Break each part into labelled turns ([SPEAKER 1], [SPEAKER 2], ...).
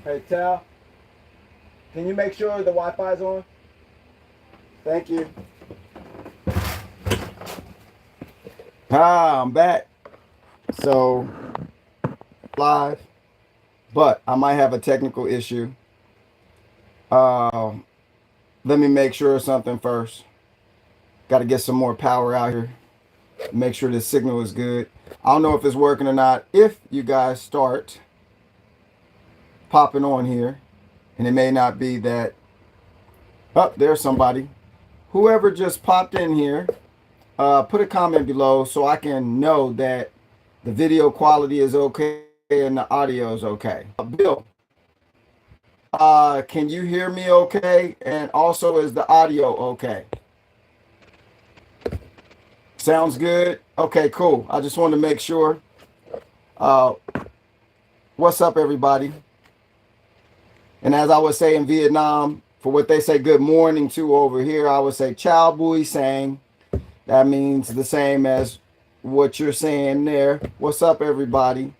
[SPEAKER 1] Hey, Tal, can you make sure the Wi-Fi's on? Thank you. I'm back. So, live, but I might have a technical issue. Uh, Let me make sure of something first. Got to get some more power out here. Make sure the signal is good. I don't know if it's working or not. If you guys start popping on here, and it may not be that. Oh, there's somebody. Whoever just popped in here, put a comment below so I can know that the video quality is okay and the audio is okay. Bill, can you hear me okay? And also, is the audio okay? Sounds good. Okay, cool. I just wanted to make sure. Uh, what's up, everybody? And as I would say in Vietnam, for what they say good morning to over here, I would say Chao Bui Sang. That means the same as what you're saying there. What's up, everybody?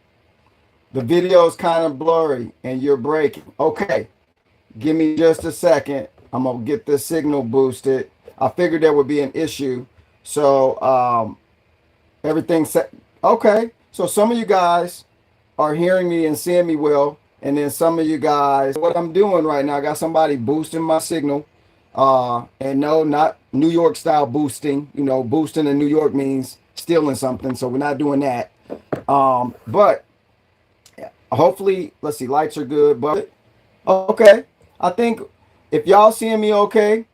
[SPEAKER 1] The video is kind of blurry and you're breaking. Okay, give me just a second. I'm going to get this signal boosted. I figured there would be an issue. So everything's set. Okay, so some of you guys are hearing me and seeing me well. And then some of you guys, what I'm doing right now, I got somebody boosting my signal. And no, not New York style boosting. You know, boosting in New York means stealing something. So we're not doing that. But hopefully, let's see, lights are good. But okay, I think if y'all seeing me okay.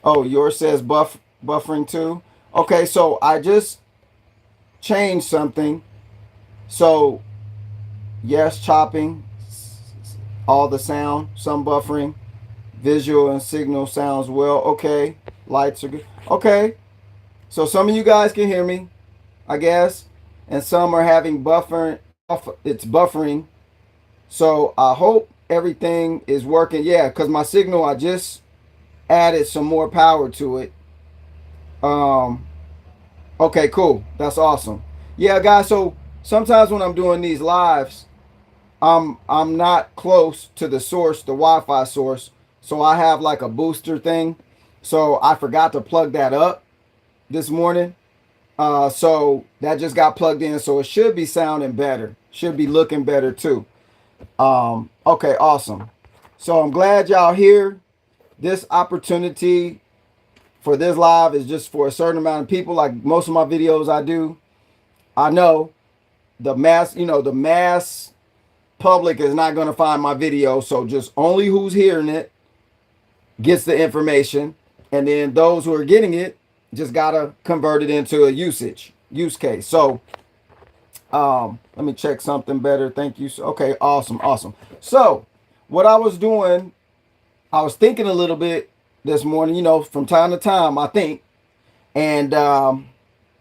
[SPEAKER 1] Oh, yours says buffering too. Okay, so I just changed something. So yes, chopping, all the sound, some buffering, visual and signal sounds well. Okay, lights are good. Okay, so some of you guys can hear me, I guess, and some are having buffering. It's buffering. So I hope everything is working. Yeah, because my signal, I just added some more power to it. Um, okay, cool. That's awesome. Yeah, guys. So sometimes when I'm doing these lives, I'm not close to the source, the Wi-Fi source. So I have like a booster thing. So I forgot to plug that up this morning. So that just got plugged in. So it should be sounding better. Should be looking better too. Okay, awesome. So I'm glad y'all here. This opportunity for this live is just for a certain amount of people. Like most of my videos I do, I know the mass public is not going to find my video. So just only who's hearing it gets the information. And then those who are getting it just got to convert it into a use case. So let me check something better. Thank you. Okay, awesome. So what I was doing, I was thinking a little bit this morning, from time to time, I think. And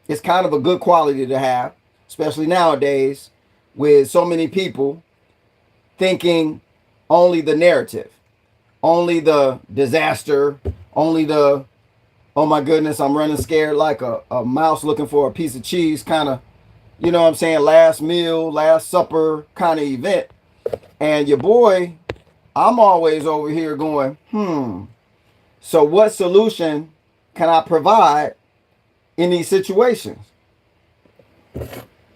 [SPEAKER 1] it's kind of a good quality to have, especially nowadays with so many people thinking only the narrative, only the disaster, only the, oh my goodness, I'm running scared like a mouse looking for a piece of cheese kind of, you know what I'm saying, last meal, last supper kind of event. And your boy, I'm always over here going, so what solution can I provide in these situations?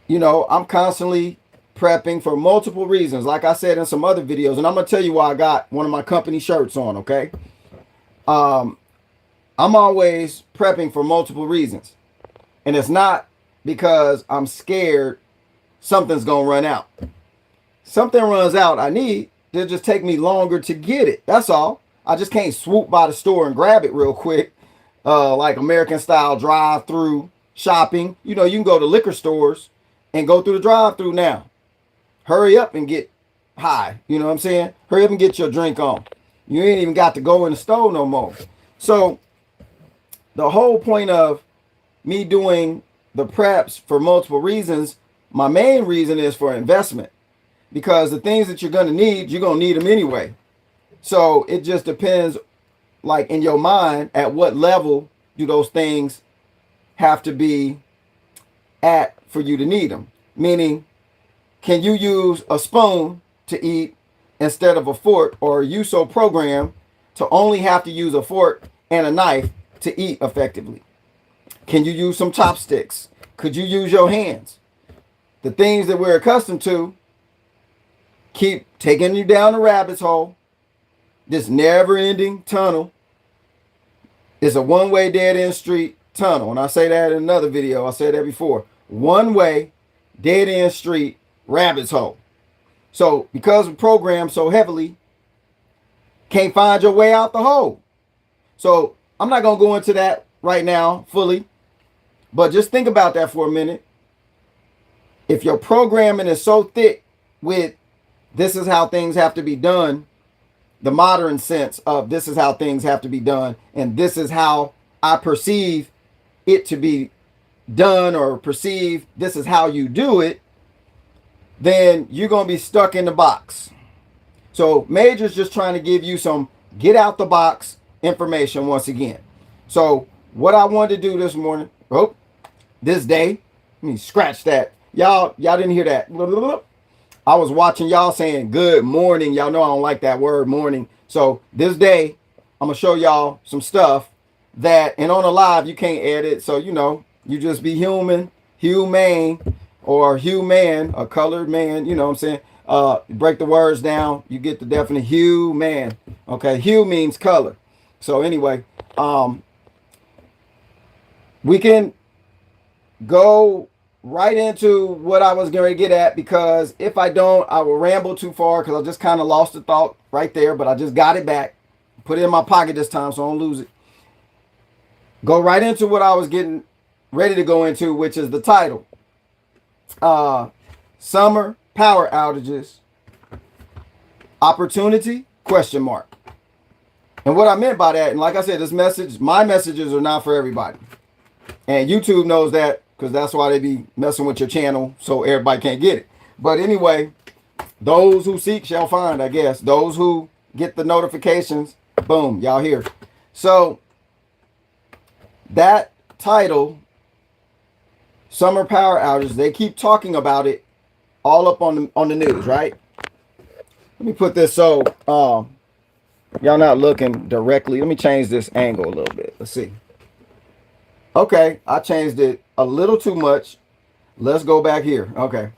[SPEAKER 1] I'm constantly prepping for multiple reasons, like I said in some other videos, and I'm gonna tell you why I got one of my company shirts on. Okay, I'm always prepping for multiple reasons, and it's not because I'm scared something's gonna run out. Something runs out, I need to just take me longer to get it. That's all. I just can't swoop by the store and grab it real quick, like American style drive through shopping. You can go to liquor stores and go through the drive through now. Hurry up and get high. You know what I'm saying? Hurry up and get your drink on. You ain't even got to go in the store no more. So the whole point of me doing the preps for multiple reasons, my main reason is for investment. Because the things that you're going to need, you're going to need them anyway. So it just depends, like in your mind, at what level do those things have to be at for you to need them? Meaning, can you use a spoon to eat instead of a fork, or are you so programmed to only have to use a fork and a knife to eat effectively? Can you use some chopsticks? Could you use your hands? The things that we're accustomed to keep taking you down a rabbit's hole. This never-ending tunnel is a one-way dead-end street tunnel. And I say that in another video. I said that before. One-way dead-end street rabbit's hole. So because we're programmed so heavily, can't find your way out the hole. So I'm not going to go into that right now fully, but just think about that for a minute. If your programming is so thick with this is how things have to be done, the modern sense of this is how things have to be done, and this is how I perceive it to be done, or perceive this is how you do it, then you're going to be stuck in the box. So Major's just trying to give you some get out the box information once again. So what I wanted to do this morning, this day, let me scratch that. Y'all didn't hear that. I was watching y'all saying good morning. Y'all know I don't like that word morning. So this day, I'm going to show y'all some stuff that, and on a live, you can't edit. So, you know, you just be human, humane, or human, a colored man, you know what I'm saying? Break the words down, you get the definite hue man. Okay, hue means color. So anyway, we can go right into what I was going to get at, because if I don't, I will ramble too far, because I just kind of lost the thought right there, but I just got it back. Put it in my pocket this time so I don't lose it. Go right into what I was getting ready to go into, which is the title. Summer power outages, opportunity, question mark. And what I meant by that, and like I said, this message, my messages are not for everybody. And YouTube knows that, because that's why they be messing with your channel, so everybody can't get it. But anyway, those who seek shall find, I guess. Those who get the notifications, boom, y'all here. So that title, summer power outages, they keep talking about it all up on the news, right? Let me put this so y'all not looking directly. Let me change this angle a little bit. Let's see. Okay, I changed it a little too much. Let's go back here. Okay.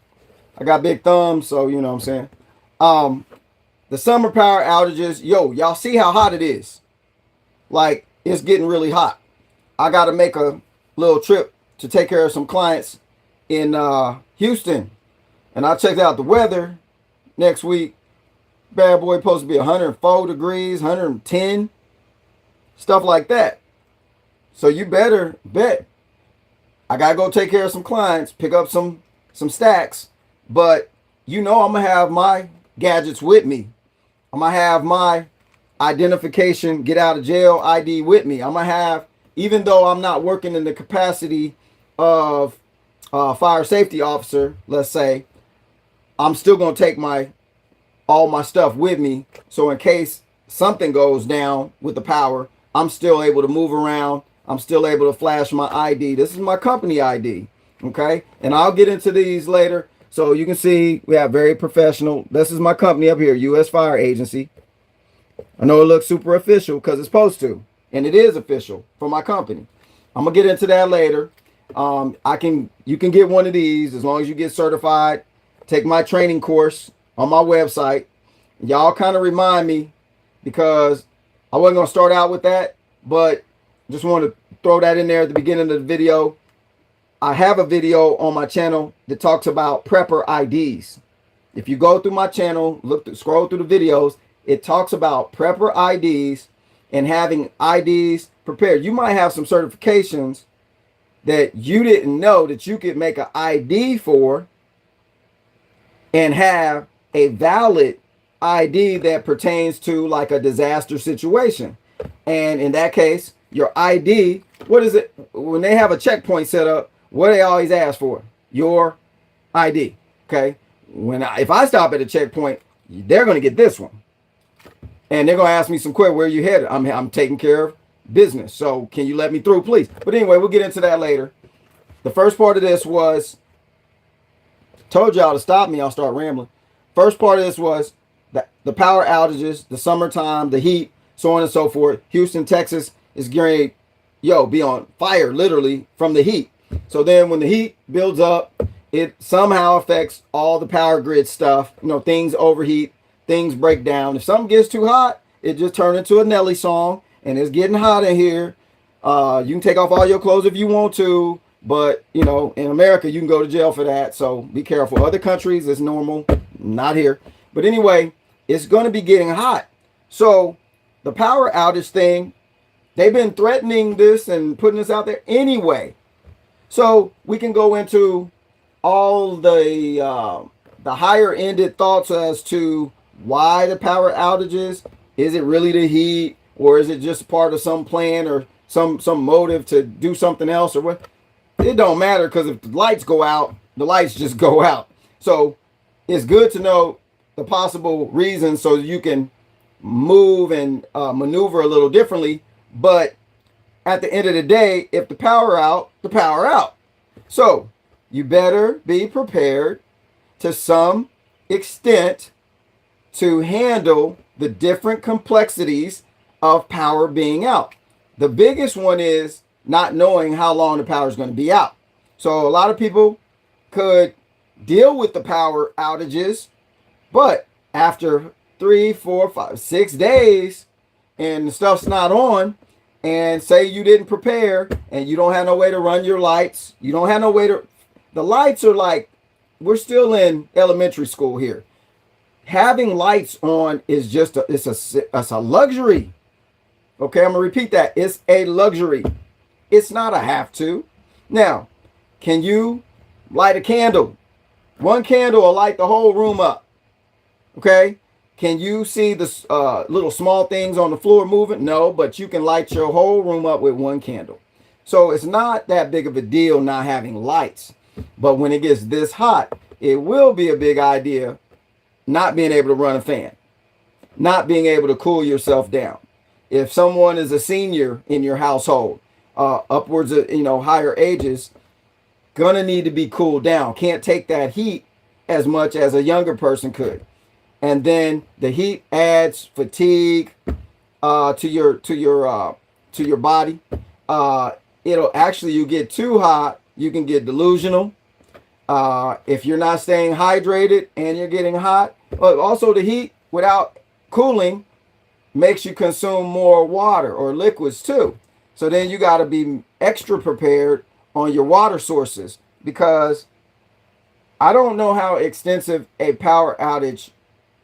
[SPEAKER 1] I got big thumbs, so you know what I'm saying. The summer power outages, yo, y'all see how hot it is? Like, it's getting really hot. I got to make a little trip to take care of some clients in Houston. And I checked out the weather next week. Bad boy supposed to be 104 degrees, 110, stuff like that. So you better bet. I got to go take care of some clients, pick up some stacks. But you know I'm going to have my gadgets with me. I'm going to have my identification, get out of jail ID with me. I'm going to have, even though I'm not working in the capacity of fire safety officer, let's say, I'm still going to take all my stuff with me. So in case something goes down with the power, I'm still able to move around. I'm still able to flash my ID. This is my company ID. Okay. And I'll get into these later. So you can see we have very professional. This is my company up here, U.S. Fire Agency. I know it looks super official because it's supposed to. And it is official for my company. I'm going to get into that later. You can get one of these as long as you get certified. Take my training course on my website. Y'all kind of remind me, because I wasn't going to start out with that, but just want to throw that in there at the beginning of the video. I have a video on my channel that talks about prepper IDs. If you go through my channel, scroll through the videos, it talks about prepper IDs and having IDs prepared. You might have some certifications that you didn't know that you could make an ID for and have a valid ID that pertains to like a disaster situation. And in that case, your ID, what is it? When they have a checkpoint set up, what do they always ask for? Your ID. Okay. If I stop at a checkpoint, they're going to get this one. And they're going to ask me some questions. Where are you headed? I'm taking care of business. So can you let me through, please? But anyway, we'll get into that later. The first part of this was, told y'all to stop me, I'll start rambling. First part of this was the power outages, the summertime, the heat, so on and so forth. Houston, Texas is going to, be on fire literally from the heat. So then when the heat builds up, it somehow affects all the power grid stuff. Things overheat, things break down. If something gets too hot, it just turns into a Nelly song, and it's getting hot in here. You can take off all your clothes if you want to, but in America you can go to jail for that. So be careful. Other countries it's normal, not here. But anyway, it's going to be getting hot. So the power outage thing, they've been threatening this and putting this out there anyway. So we can go into all the higher ended thoughts as to why the power outages. Is it really the heat, or is it just part of some plan or some motive to do something else, or what? It don't matter, because if the lights go out, the lights just go out. So it's good to know the possible reasons so you can move and maneuver a little differently. But at the end of the day, if the power out, the power out. So you better be prepared to some extent to handle the different complexities of power being out. The biggest one is not knowing how long the power is going to be out. So a lot of people could deal with the power outages, but after 3, 4, 5, 6 days and the stuff's not on, and say you didn't prepare and you don't have no way to run your lights, you don't have no way to, the lights are like, we're still in elementary school here. Having lights on is just it's a luxury. Okay, I'm gonna repeat that. It's a luxury. It's not a have to. Now, can you light a candle? One candle will light the whole room up. Okay, can you see the little small things on the floor moving? No, but you can light your whole room up with one candle. So it's not that big of a deal not having lights. But when it gets this hot, it will be a big idea not being able to run a fan, not being able to cool yourself down. If someone is a senior in your household, upwards of higher ages, gonna need to be cooled down. Can't take that heat as much as a younger person could. And then the heat adds fatigue to your body. It'll actually, you get too hot, you can get delusional. If you're not staying hydrated and you're getting hot, but also the heat without cooling makes you consume more water or liquids too. So then you got to be extra prepared on your water sources, because I don't know how extensive a power outage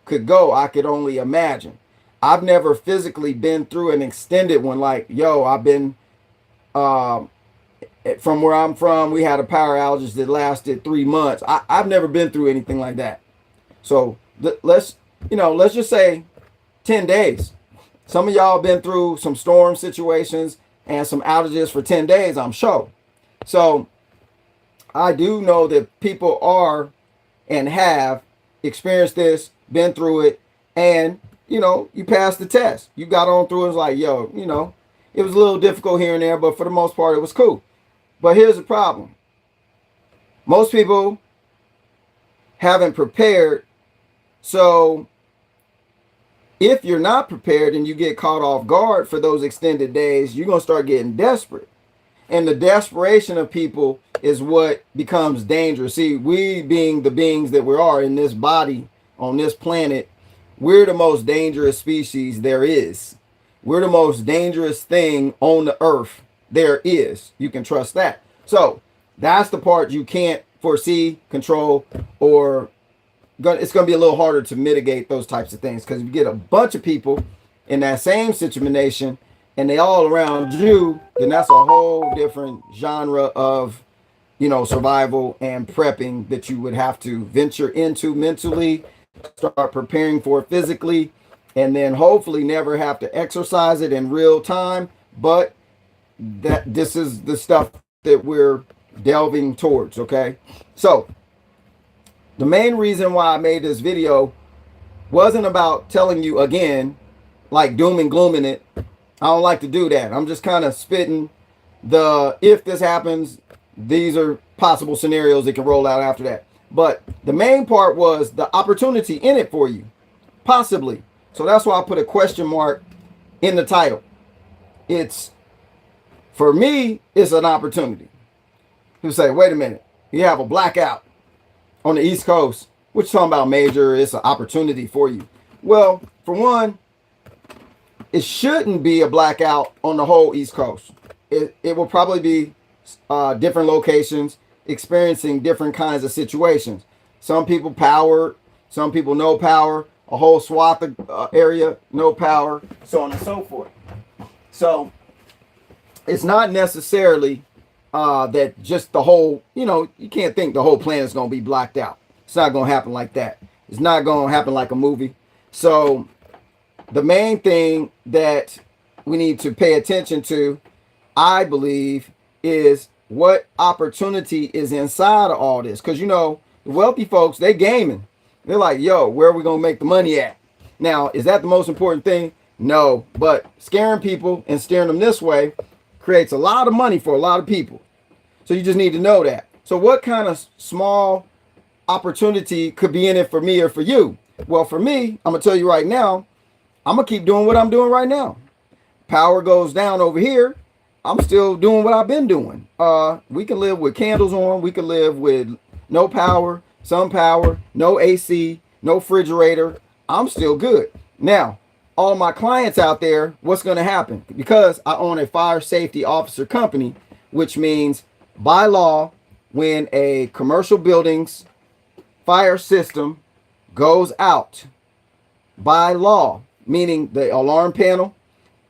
[SPEAKER 1] could go. I could only imagine. I've never physically been through an extended one. Like, I've been from where I'm from, we had a power outage that lasted 3 months. I've never been through anything like that. So let's just say 10 days. Some of y'all been through some storm situations and some outages for 10 days, I'm sure. So I do know that people are and have experienced this, been through it, and you passed the test. You got on through it. It's like, it was a little difficult here and there, but for the most part, it was cool. But here's the problem. Most people haven't prepared. So if you're not prepared and you get caught off guard for those extended days, you're going to start getting desperate. And the desperation of people is what becomes dangerous. See, we being the beings that we are in this body, on this planet, we're the most dangerous species there is. We're the most dangerous thing on the earth there is. You can trust that. So that's the part you can't foresee, control, or it's going to be a little harder to mitigate those types of things, because if you get a bunch of people in that same situation and they all around you, then that's a whole different genre of survival and prepping that you would have to venture into mentally, start preparing for physically, and then hopefully never have to exercise it in real time. But this is the stuff that we're delving towards. Okay, so the main reason why I made this video wasn't about telling you again, like doom and glooming it. I don't like to do that. I'm just kind of spitting if this happens, these are possible scenarios that can roll out after that. But the main part was the opportunity in it for you. Possibly. So that's why I put a question mark in the title. It's, for me, it's an opportunity. You say, wait a minute, you have a blackout on the East Coast. What you talking about, Major? It's an opportunity for you. Well, for one, it shouldn't be a blackout on the whole East Coast. It will probably be different locations experiencing different kinds of situations. Some people power, some people no power, a whole swath of area, no power, so on and so forth. So it's not necessarily that just the whole, you can't think the whole planet's going to be blacked out. It's not going to happen like that. It's not going to happen like a movie. So the main thing that we need to pay attention to, I believe, is what opportunity is inside of all this. Because, the wealthy folks, they gaming. They're like, yo, where are we going to make the money at? Now, is that the most important thing? No. But scaring people and steering them this way creates a lot of money for a lot of people. So you just need to know that. So what kind of small opportunity could be in it for me or for you? Well, for me, I'm going to tell you right now, I'm going to keep doing what I'm doing right now. Power goes down over here. I'm still doing what I've been doing. We can live with candles on. We can live with no power, some power, no AC, no refrigerator. I'm still good. Now, all my clients out there, what's going to happen? Because I own a fire safety officer company, which means by law, when a commercial building's fire system goes out, by law, meaning the alarm panel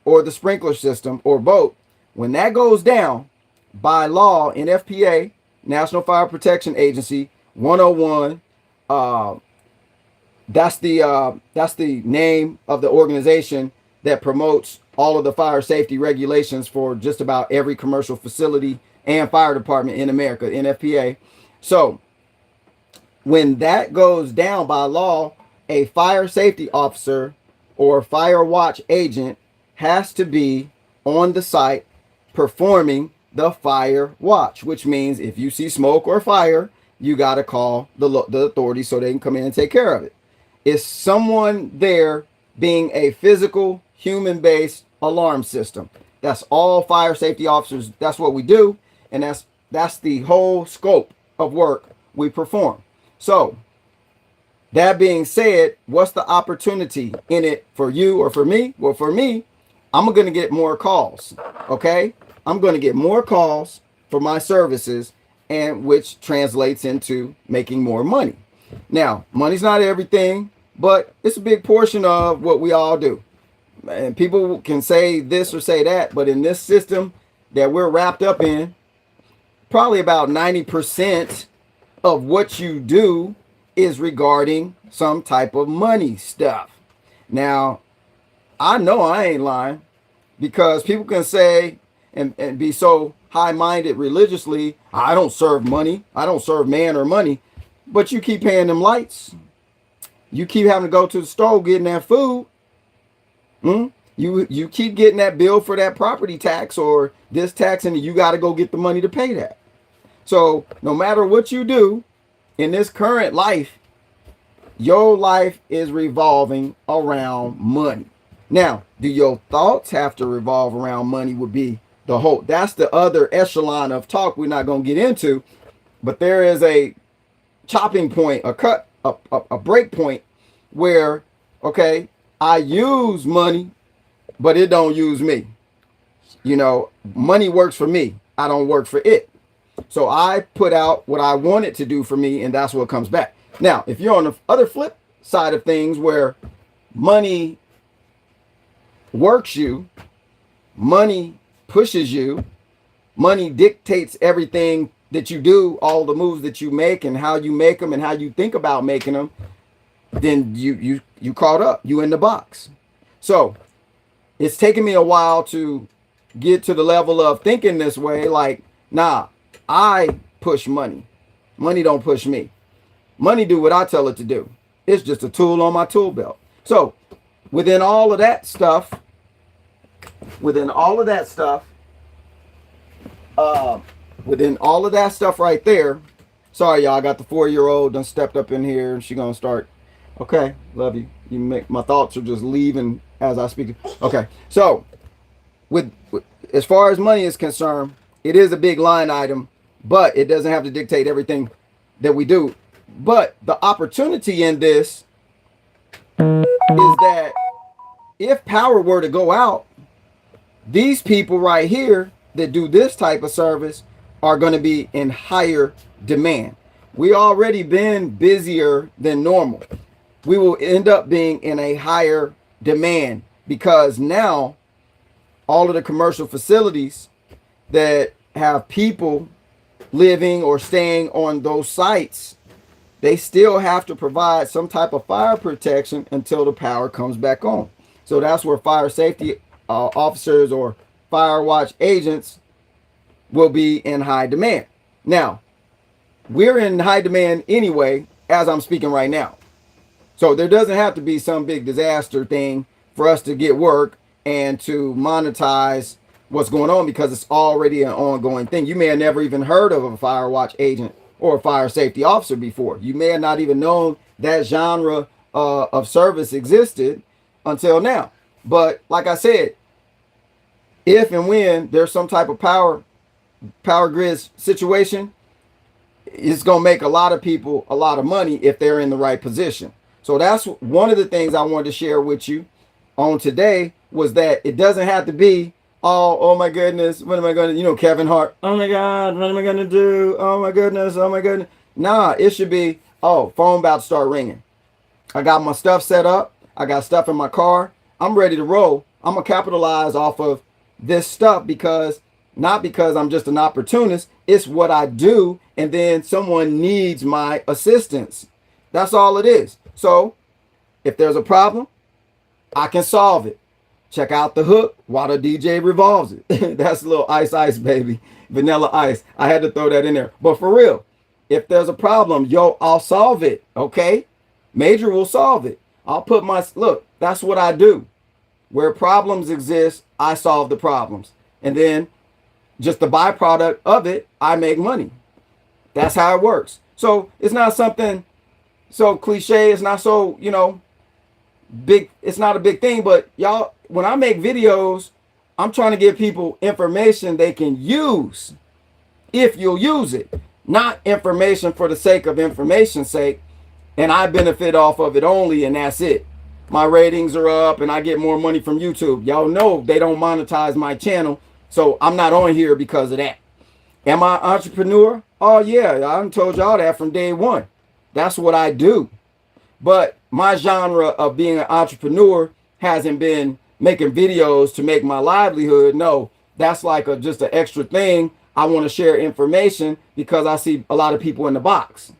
[SPEAKER 1] or the sprinkler system or both, when that goes down, by law, NFPA, National Fire Protection Agency, 101, that's the name of the organization that promotes all of the fire safety regulations for just about every commercial facility and fire department in America, NFPA. So when that goes down by law, a fire safety officer or fire watch agent has to be on the site performing the fire watch, which means if you see smoke or fire, you got to call the authorities so they can come in and take care of it. Is someone there being a physical, human-based alarm system? That's all fire safety officers. That's what we do, and that's the whole scope of work we perform. So, that being said, what's the opportunity in it for you or for me? Well, for me, I'm going to get more calls, okay? I'm going to get more calls for my services, and which translates into making more money. Now, money's not everything, but it's a big portion of what we all do. And people can say this or say that, but in this system that we're wrapped up in, probably about 90% of what you do is regarding some type of money stuff. Now, I know I ain't lying, because people can say and be so high-minded religiously, I don't serve money, I don't serve man or money, but you keep paying them lights. You keep having to go to the store getting that food. You keep getting that bill for that property tax or this tax, and you got to go get the money to pay that. So no matter what you do in this current life, your life is revolving around money. Now, do your thoughts have to revolve around money? Would be the whole, that's the other echelon of talk we're not going to get into, but there is a chopping point, a break point where, okay, I use money, but it don't use me. Money works for me. I don't work for it. So I put out what I want it to do for me, and that's what comes back. Now, if you're on the other flip side of things where money works you, money pushes you, money dictates everything that you do, all the moves that you make and how you make them and how you think about making them, then you caught up, you in the box. So it's taken me a while to get to the level of thinking this way, like, nah, I push money. Money don't push me. Money do what I tell it to do. It's just a tool on my tool belt. So within all of that stuff right there, sorry y'all, I got the 4-year-old done stepped up in here and she gonna start, okay, love you. You make my thoughts are just leaving as I speak. Okay, so with as far as money is concerned, it is a big line item, but it doesn't have to dictate everything that we do. But the opportunity in this is that if power were to go out, these people right here that do this type of service are going to be in higher demand. We already been busier than normal. We will end up being in a higher demand because now all of the commercial facilities that have people living or staying on those sites, they still have to provide some type of fire protection until the power comes back on. So that's where fire safety officers or fire watch agents will be in high demand. Now, we're in high demand anyway as I'm speaking right now. So there doesn't have to be some big disaster thing for us to get work and to monetize what's going on because it's already an ongoing thing. You may have never even heard of a fire watch agent or a fire safety officer before. You may have not even known that genre of service existed until now. But like I said, if and when there's some type of power grid situation, it's going to make a lot of people a lot of money if they're in the right position. So that's one of the things I wanted to share with you on today was that it doesn't have to be, oh my goodness, what am I going to, Kevin Hart, oh my God, what am I going to do? Oh my goodness. Nah, it should be, phone about to start ringing. I got my stuff set up. I got stuff in my car. I'm ready to roll. I'm going to capitalize off of this stuff not because I'm just an opportunist. It's what I do. And then someone needs my assistance. That's all it is. So if there's a problem, I can solve it. Check out the hook while the DJ revolves it. That's a little ice, baby. Vanilla ice. I had to throw that in there. But for real, if there's a problem, I'll solve it. Okay? Major will solve it. Look, that's what I do. Where problems exist, I solve the problems. And then just the byproduct of it, I make money. That's how it works. So it's not something so cliche. It's not so, big. It's not a big thing. But y'all, when I make videos, I'm trying to give people information they can use if you'll use it. Not information for the sake of information's sake. And I benefit off of it only, and that's it. My ratings are up and I get more money from YouTube. Y'all know they don't monetize my channel. So I'm not on here because of that. Am I an entrepreneur? Oh yeah, I done told y'all that from day one. That's what I do. But my genre of being an entrepreneur hasn't been making videos to make my livelihood. No, that's like just an extra thing. I want to share information because I see a lot of people in the box.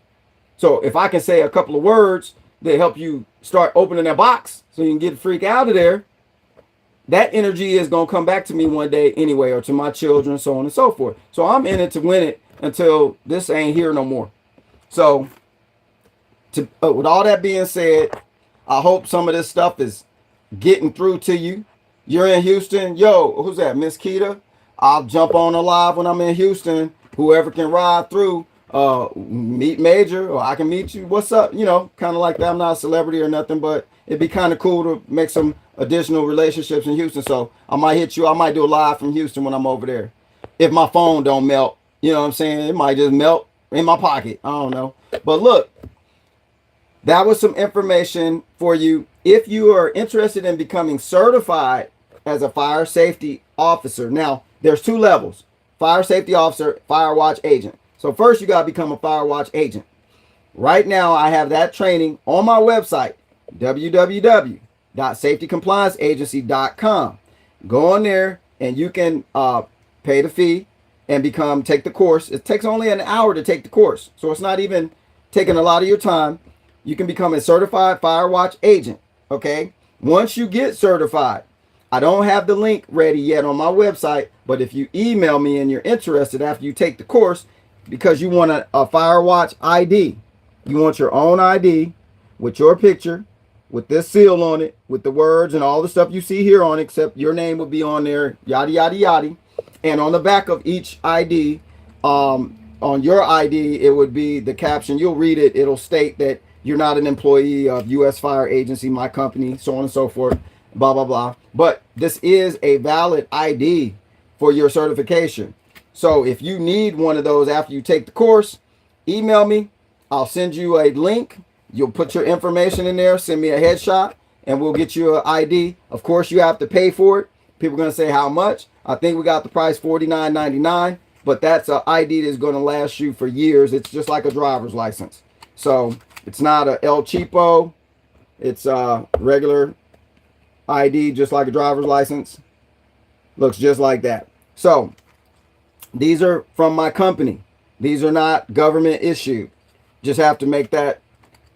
[SPEAKER 1] So if I can say a couple of words that help you start opening that box so you can get the freak out of there, that energy is going to come back to me one day anyway, or to my children, so on and so forth. So I'm in it to win it until this ain't here no more. So with all that being said, I hope some of this stuff is getting through to you. You're in Houston. Yo, who's that? Miss Keita? I'll jump on a live when I'm in Houston. Whoever can ride through, meet Major, or I can meet you. What's up? Kind of like that. I'm not a celebrity or nothing, but it'd be kind of cool to make some additional relationships in Houston. So I might hit you. I might do a live from Houston when I'm over there. If my phone don't melt, you know what I'm saying? It might just melt in my pocket. I don't know. But look, that was some information for you. If you are interested in becoming certified as a fire safety officer, now there's two levels: fire safety officer, fire watch agent. So first you got to become a fire watch agent. Right now I have that training on my website, www.safetycomplianceagency.com. Go on there and you can pay the fee and take the course. It takes only an hour to take the course, so it's not even taking a lot of your time. You can become a certified fire watch agent. Okay, once you get certified, I don't have the link ready yet on my website, but if you email me and you're interested after you take the course, because you want a fire watch ID, you want your own ID with your picture, with this seal on it, with the words and all the stuff you see here on it, except your name will be on there, yada yada yada. And on the back of each ID, on your ID, it would be the caption. You'll read it. It'll state that you're not an employee of U.S. Fire Agency, my company, so on and so forth, blah, blah, blah. But this is a valid ID for your certification. So if you need one of those after you take the course, email me. I'll send you a link. You'll put your information in there, send me a headshot, and we'll get you an ID. Of course, you have to pay for it. People are going to say how much. I think we got the price $49.99, but that's an ID that's going to last you for years. It's just like a driver's license. So it's not a El Cheapo. It's a regular ID, just like a driver's license. Looks just like that. So these are from my company. These are not government issued. Just have to make that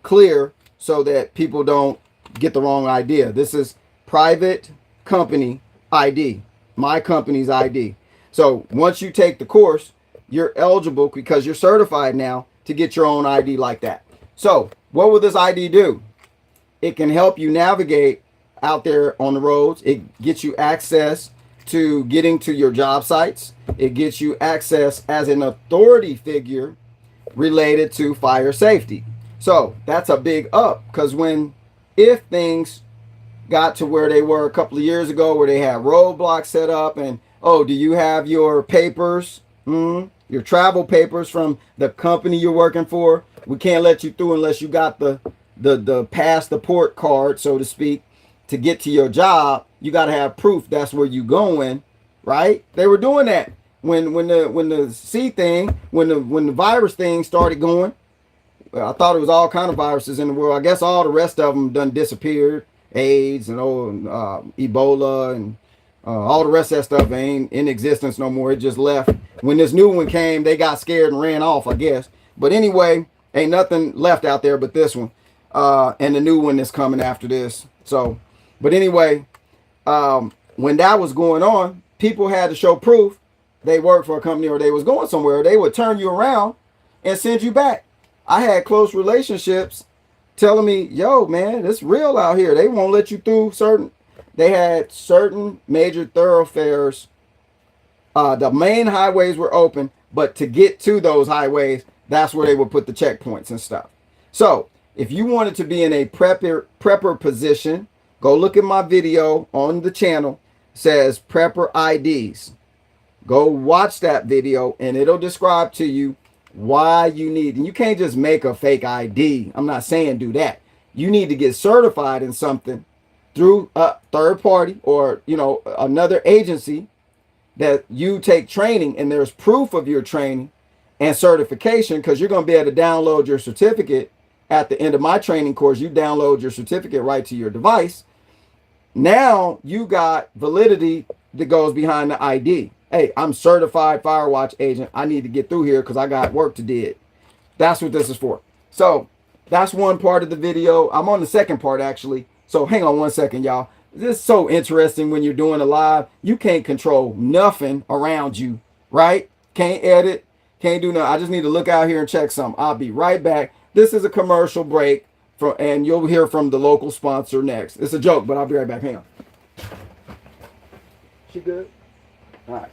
[SPEAKER 1] clear so that people don't get the wrong idea. This is private company ID, my company's ID. So once you take the course, you're eligible because you're certified now to get your own ID like that. So what will this ID do? It can help you navigate out there on the roads. It gets you access to getting to your job sites. It gets you access as an authority figure related to fire safety. So that's a big up, because if things got to where they were a couple of years ago, where they had roadblocks set up and, oh, do you have your papers, your travel papers from the company you're working for? We can't let you through unless you got the pass the port card, so to speak, to get to your job. You got to have proof that's where you going, right? They were doing that when the C thing, when the virus thing started going. I thought it was all kind of viruses in the world. I guess all the rest of them done disappeared. AIDS and Ebola and all the rest of that stuff ain't in existence no more. It just left. When this new one came, they got scared and ran off, I guess. But anyway, ain't nothing left out there but this one, and the new one that's coming after this. So, but anyway, when that was going on, people had to show proof they worked for a company or they was going somewhere. They would turn you around and send you back. I had close relationships telling me, yo, man, it's real out here. They won't let you through they had certain major thoroughfares. The main highways were open, but to get to those highways, that's where they would put the checkpoints and stuff. So if you wanted to be in a prepper position, go look at my video on the channel. It says prepper IDs. Go watch that video and it'll describe to you why you need, and you can't just make a fake ID. I'm not saying do that. You need to get certified in something through a third party or another agency that you take training, and there's proof of your training and certification, because you're going to be able to download your certificate at the end of my training course. You download your certificate right to your device. Now you got validity that goes behind the ID. Hey, I'm certified Firewatch agent. I need to get through here because I got work to do. That's what this is for. So that's one part of the video. I'm on the second part, actually. So hang on one second, y'all. This is so interesting when you're doing a live. You can't control nothing around you, right? Can't edit, can't do nothing. I just need to look out here and check something. I'll be right back. This is a commercial break, and you'll hear from the local sponsor next. It's a joke, but I'll be right back. Hang on. She good? All right.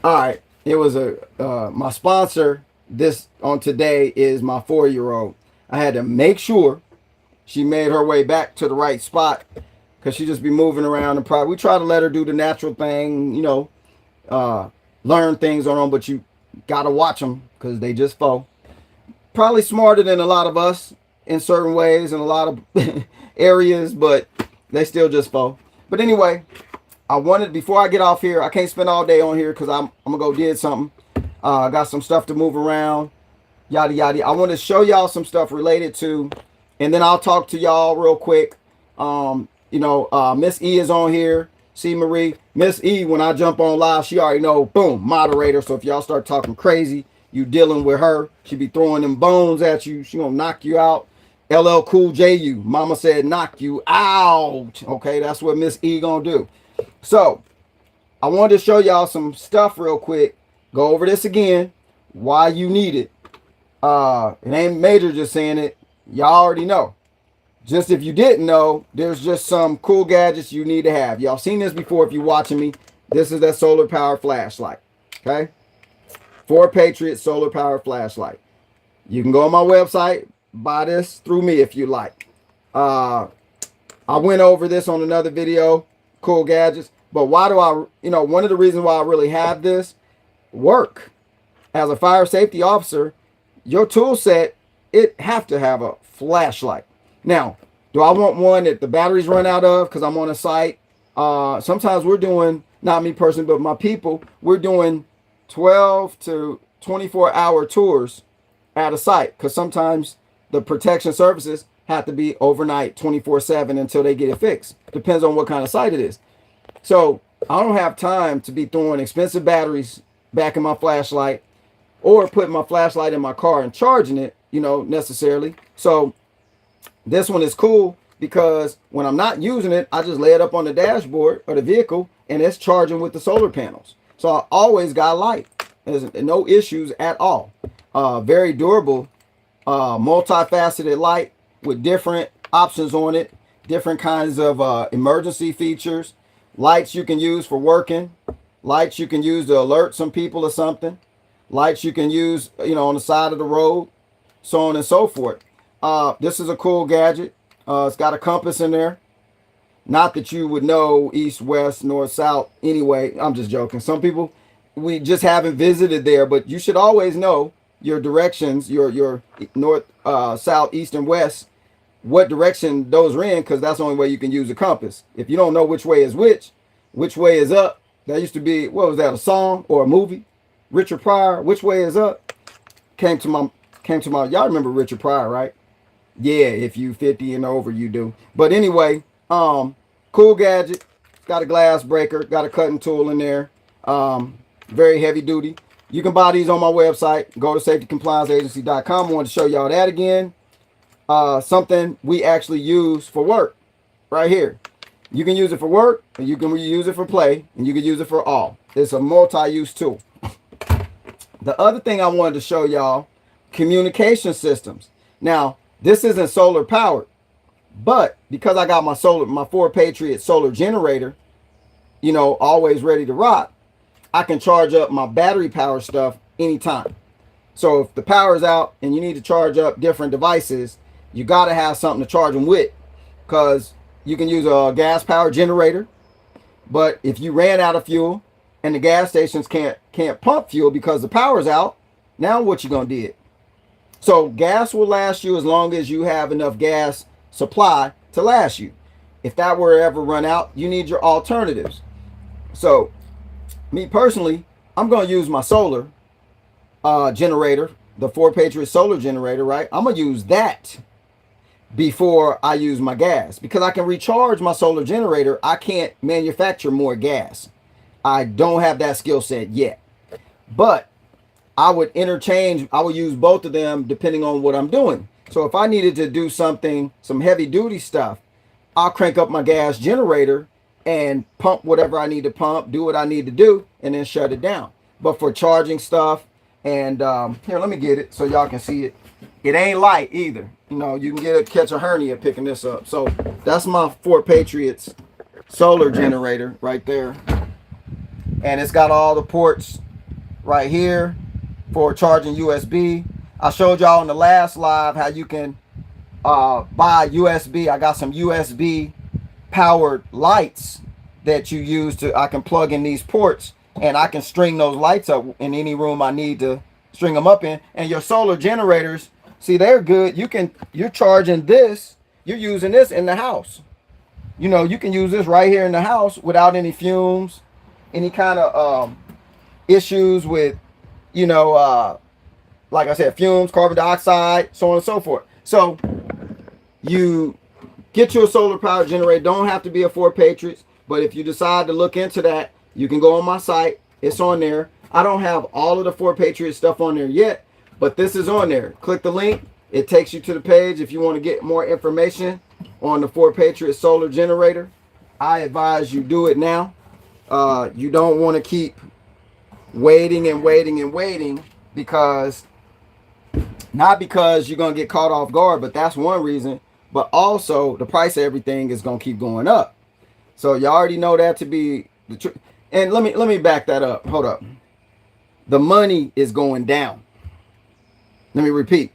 [SPEAKER 1] All right. It was my sponsor this on today is my 4-year-old. I had to make sure she made her way back to the right spot, because she just be moving around, and probably we try to let her do the natural thing, learn things on them, but you gotta watch them because they just fall. Probably smarter than a lot of us in certain ways in a lot of areas, but they still just fall. But anyway, I wanted, before I get off here, I can't spend all day on here because I'm gonna go did something. I got some stuff to move around, yada yada. I want to show y'all some stuff related to, and then I'll talk to y'all real quick. Miss E is on here. C. Marie. Miss E, when I jump on live, she already know, boom, moderator. So if y'all start talking crazy, you dealing with her. She be throwing them bones at you. She gonna knock you out. LL Cool J you. Mama said knock you out. Okay, that's what Miss E gonna do. So I wanted to show y'all some stuff real quick. Go over this again. Why you need it. It ain't Major just saying it. Y'all already know. Just if you didn't know, there's just some cool gadgets you need to have. Y'all seen this before if you're watching me. This is that solar power flashlight. Okay? For Patriot solar power flashlight. You can go on my website, buy this through me if you like. I went over this on another video, cool gadgets. But why do I, one of the reasons why I really have this, work. As a fire safety officer, your tool set, it have to have a flashlight. Now, do I want one that the batteries run out of because I'm on a site? Sometimes we're doing, not me personally, but my people, we're doing 12 to 24-hour tours at a site because sometimes the protection services have to be overnight 24/7 until they get it fixed. Depends on what kind of site it is. So I don't have time to be throwing expensive batteries back in my flashlight or putting my flashlight in my car and charging it, necessarily. So this one is cool because when I'm not using it, I just lay it up on the dashboard of the vehicle and it's charging with the solar panels. So I always got light. There's no issues at all. Very durable, multifaceted light with different options on it, different kinds of emergency features, lights you can use for working, lights you can use to alert some people or something, lights you can use, on the side of the road, so on and so forth. This is a cool gadget. It's got a compass in there. Not that you would know east, west, north, south anyway. I'm just joking. Some people, we just haven't visited there, but you should always know your directions, your north, south, east, and west, what direction those are in, because that's the only way you can use a compass. If you don't know which way is which way is up, that used to be, what was that, a song or a movie? Richard Pryor, which way is up? Came to my, y'all remember Richard Pryor, right? Yeah, if you 50 and over, you do. But anyway, cool gadget. Got a glass breaker, got a cutting tool in there. Very heavy duty. You can buy these on my website. Go to safetycomplianceagency.com. I want to show y'all that again. Something we actually use for work right here. You can use it for work, and you can use it for play, and you can use it for all. It's a multi-use tool. The other thing I wanted to show y'all, communication systems. Now, this isn't solar powered, but because I got my Ford Patriot solar generator, always ready to rock, I can charge up my battery power stuff anytime. So if the power's out and you need to charge up different devices, you got to have something to charge them with, because you can use a gas power generator, but if you ran out of fuel and the gas stations can't pump fuel because the power's out, now what you gonna do? So gas will last you as long as you have enough gas supply to last you. If that were to ever run out, you need your alternatives. So me personally, I'm gonna use my solar generator, the Ford Patriot solar generator, right? I'm gonna use that before I use my gas, because I can recharge my solar generator. I can't manufacture more gas. I don't have that skill set yet, but I would use both of them depending on what I'm doing. So if I needed to do something, some heavy duty stuff, I'll crank up my gas generator and pump whatever I need to pump, do what I need to do, and then shut it down. But for charging stuff, and here, let me get it so y'all can see it. It ain't light either. You can catch a hernia picking this up. So that's my Ford Patriot's solar generator right there. And it's got all the ports right here for charging USB. I showed y'all in the last live how you can buy USB. I got some USB powered lights that you use I can plug in these ports, and I can string those lights up in any room I need to string them up in. And your solar generators, see, they're good. You're charging this, you're using this in the house. You can use this right here in the house without any fumes, any kind of issues with, like I said, fumes, carbon dioxide, so on and so forth. So you get you a solar power generator. Don't have to be a Ford Patriot, but if you decide to look into that, you can go on my site. It's on there. I don't have all of the Ford Patriot stuff on there yet, but this is on there. Click the link. It takes you to the page if you want to get more information on the Ford Patriot solar generator. I advise you do it now. You don't want to keep waiting and waiting and waiting, because not because you're going to get caught off guard, but that's one reason, but also the price of everything is going to keep going up. So you already know that to be the truth. And let me back that up. Hold up. The money is going down. Let me repeat.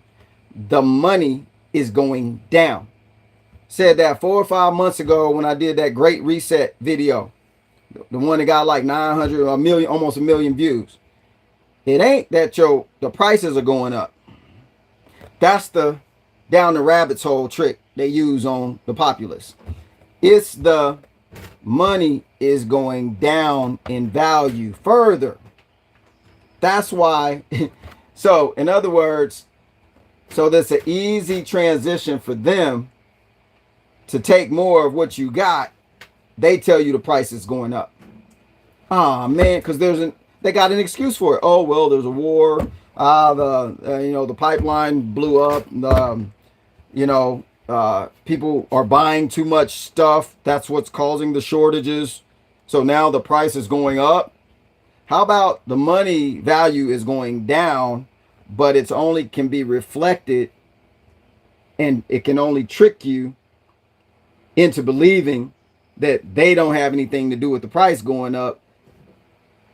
[SPEAKER 1] the money is going down. Said that 4 or 5 months ago when I did that great reset video, the one that got like 900, a million, almost a million views. It ain't that the prices are going up. That's the down the rabbit's hole trick they use on the populace. It's the money is going down in value further. That's why. So in other words, so that's an easy transition for them to take more of what you got. They tell you the price is going up. Ah, man, because they got an excuse for it. Oh, well, there's a war. The pipeline blew up. People are buying too much stuff. That's what's causing the shortages. So now the price is going up. How about the money value is going down, but it's only can be reflected, and it can only trick you into believing that they don't have anything to do with the price going up.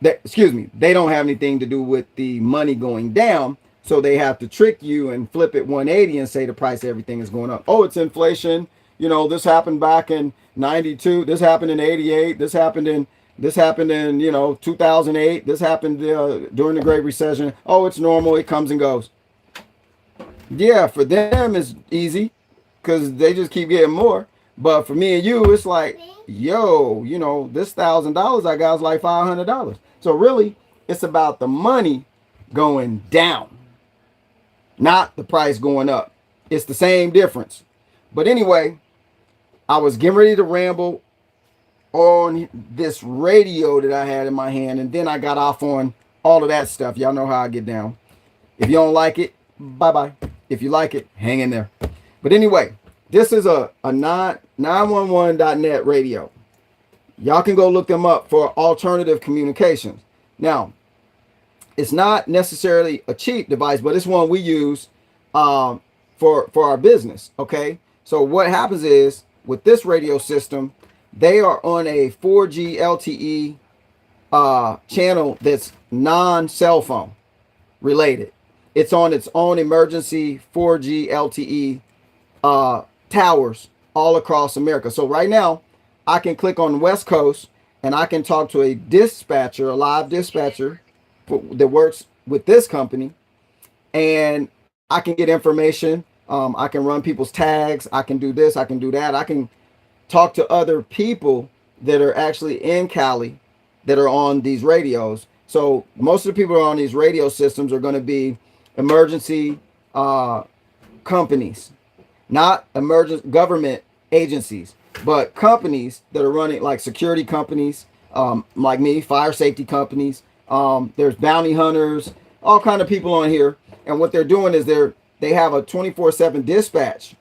[SPEAKER 1] They don't have anything to do with the money going down. So they have to trick you and flip it 180 and say the price of everything is going up. Oh, it's inflation. This happened back in 92. This happened in 88. This happened in 2008. This happened during the Great Recession. Oh, it's normal. It comes and goes. Yeah, for them it's easy because they just keep getting more. But for me and you, it's like, yo, this $1,000 I got is like $500. So really, it's about the money going down, not the price going up. It's the same difference. But anyway, I was getting ready to ramble on this radio that I had in my hand, and then I got off on all of that stuff. Y'all know how I get down. If you don't like it, bye-bye. If you like it, hang in there. But anyway, this is a 911.net radio. Y'all can go look them up for alternative communications. Now, it's not necessarily a cheap device, but it's one we use for our business. Okay. So what happens is with this radio system, they are on a 4G LTE channel that's non-cell phone related. It's on its own emergency 4G LTE towers all across America. So right now, I can click on West Coast and I can talk to a dispatcher, a live dispatcher that works with this company, and I can get information. I can run people's tags. I can do this. I can do that. I can talk to other people that are actually in Cali that are on these radios. So most of the people who are on these radio systems are going to be emergency companies, not emergency government agencies, but companies that are running, like security companies, like me, fire safety companies. There's bounty hunters, all kind of people on here. And what they're doing is they have a 24/7 dispatch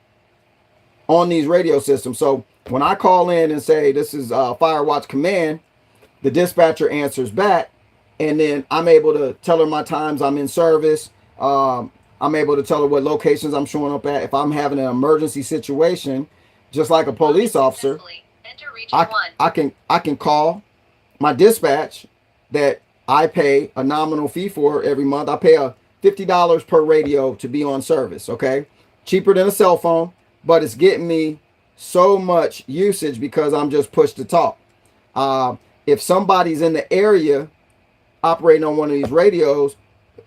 [SPEAKER 1] on these radio systems. So when I call in and say, this is Fire Watch Command, the dispatcher answers back, and then I'm able to tell her my times I'm in service. I'm able to tell her what locations I'm showing up at. If I'm having an emergency situation, just like a police officer, I can call my dispatch that I pay a nominal fee for every month. I pay a $50 per radio to be on service. Okay, cheaper than a cell phone, but it's getting me so much usage because I'm just push to talk. If somebody's in the area operating on one of these radios,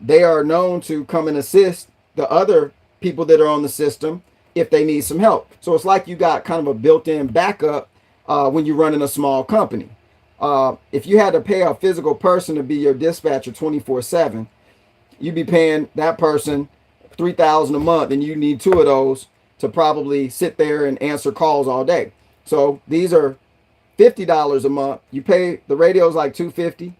[SPEAKER 1] they are known to come and assist the other people that are on the system if they need some help. So it's like you got kind of a built-in backup when you're running a small company. If you had to pay a physical person to be your dispatcher 24/7, you'd be paying that person $3,000 a month, and you need 2 of those to probably sit there and answer calls all day. So these are $50 a month. You pay the radios like $250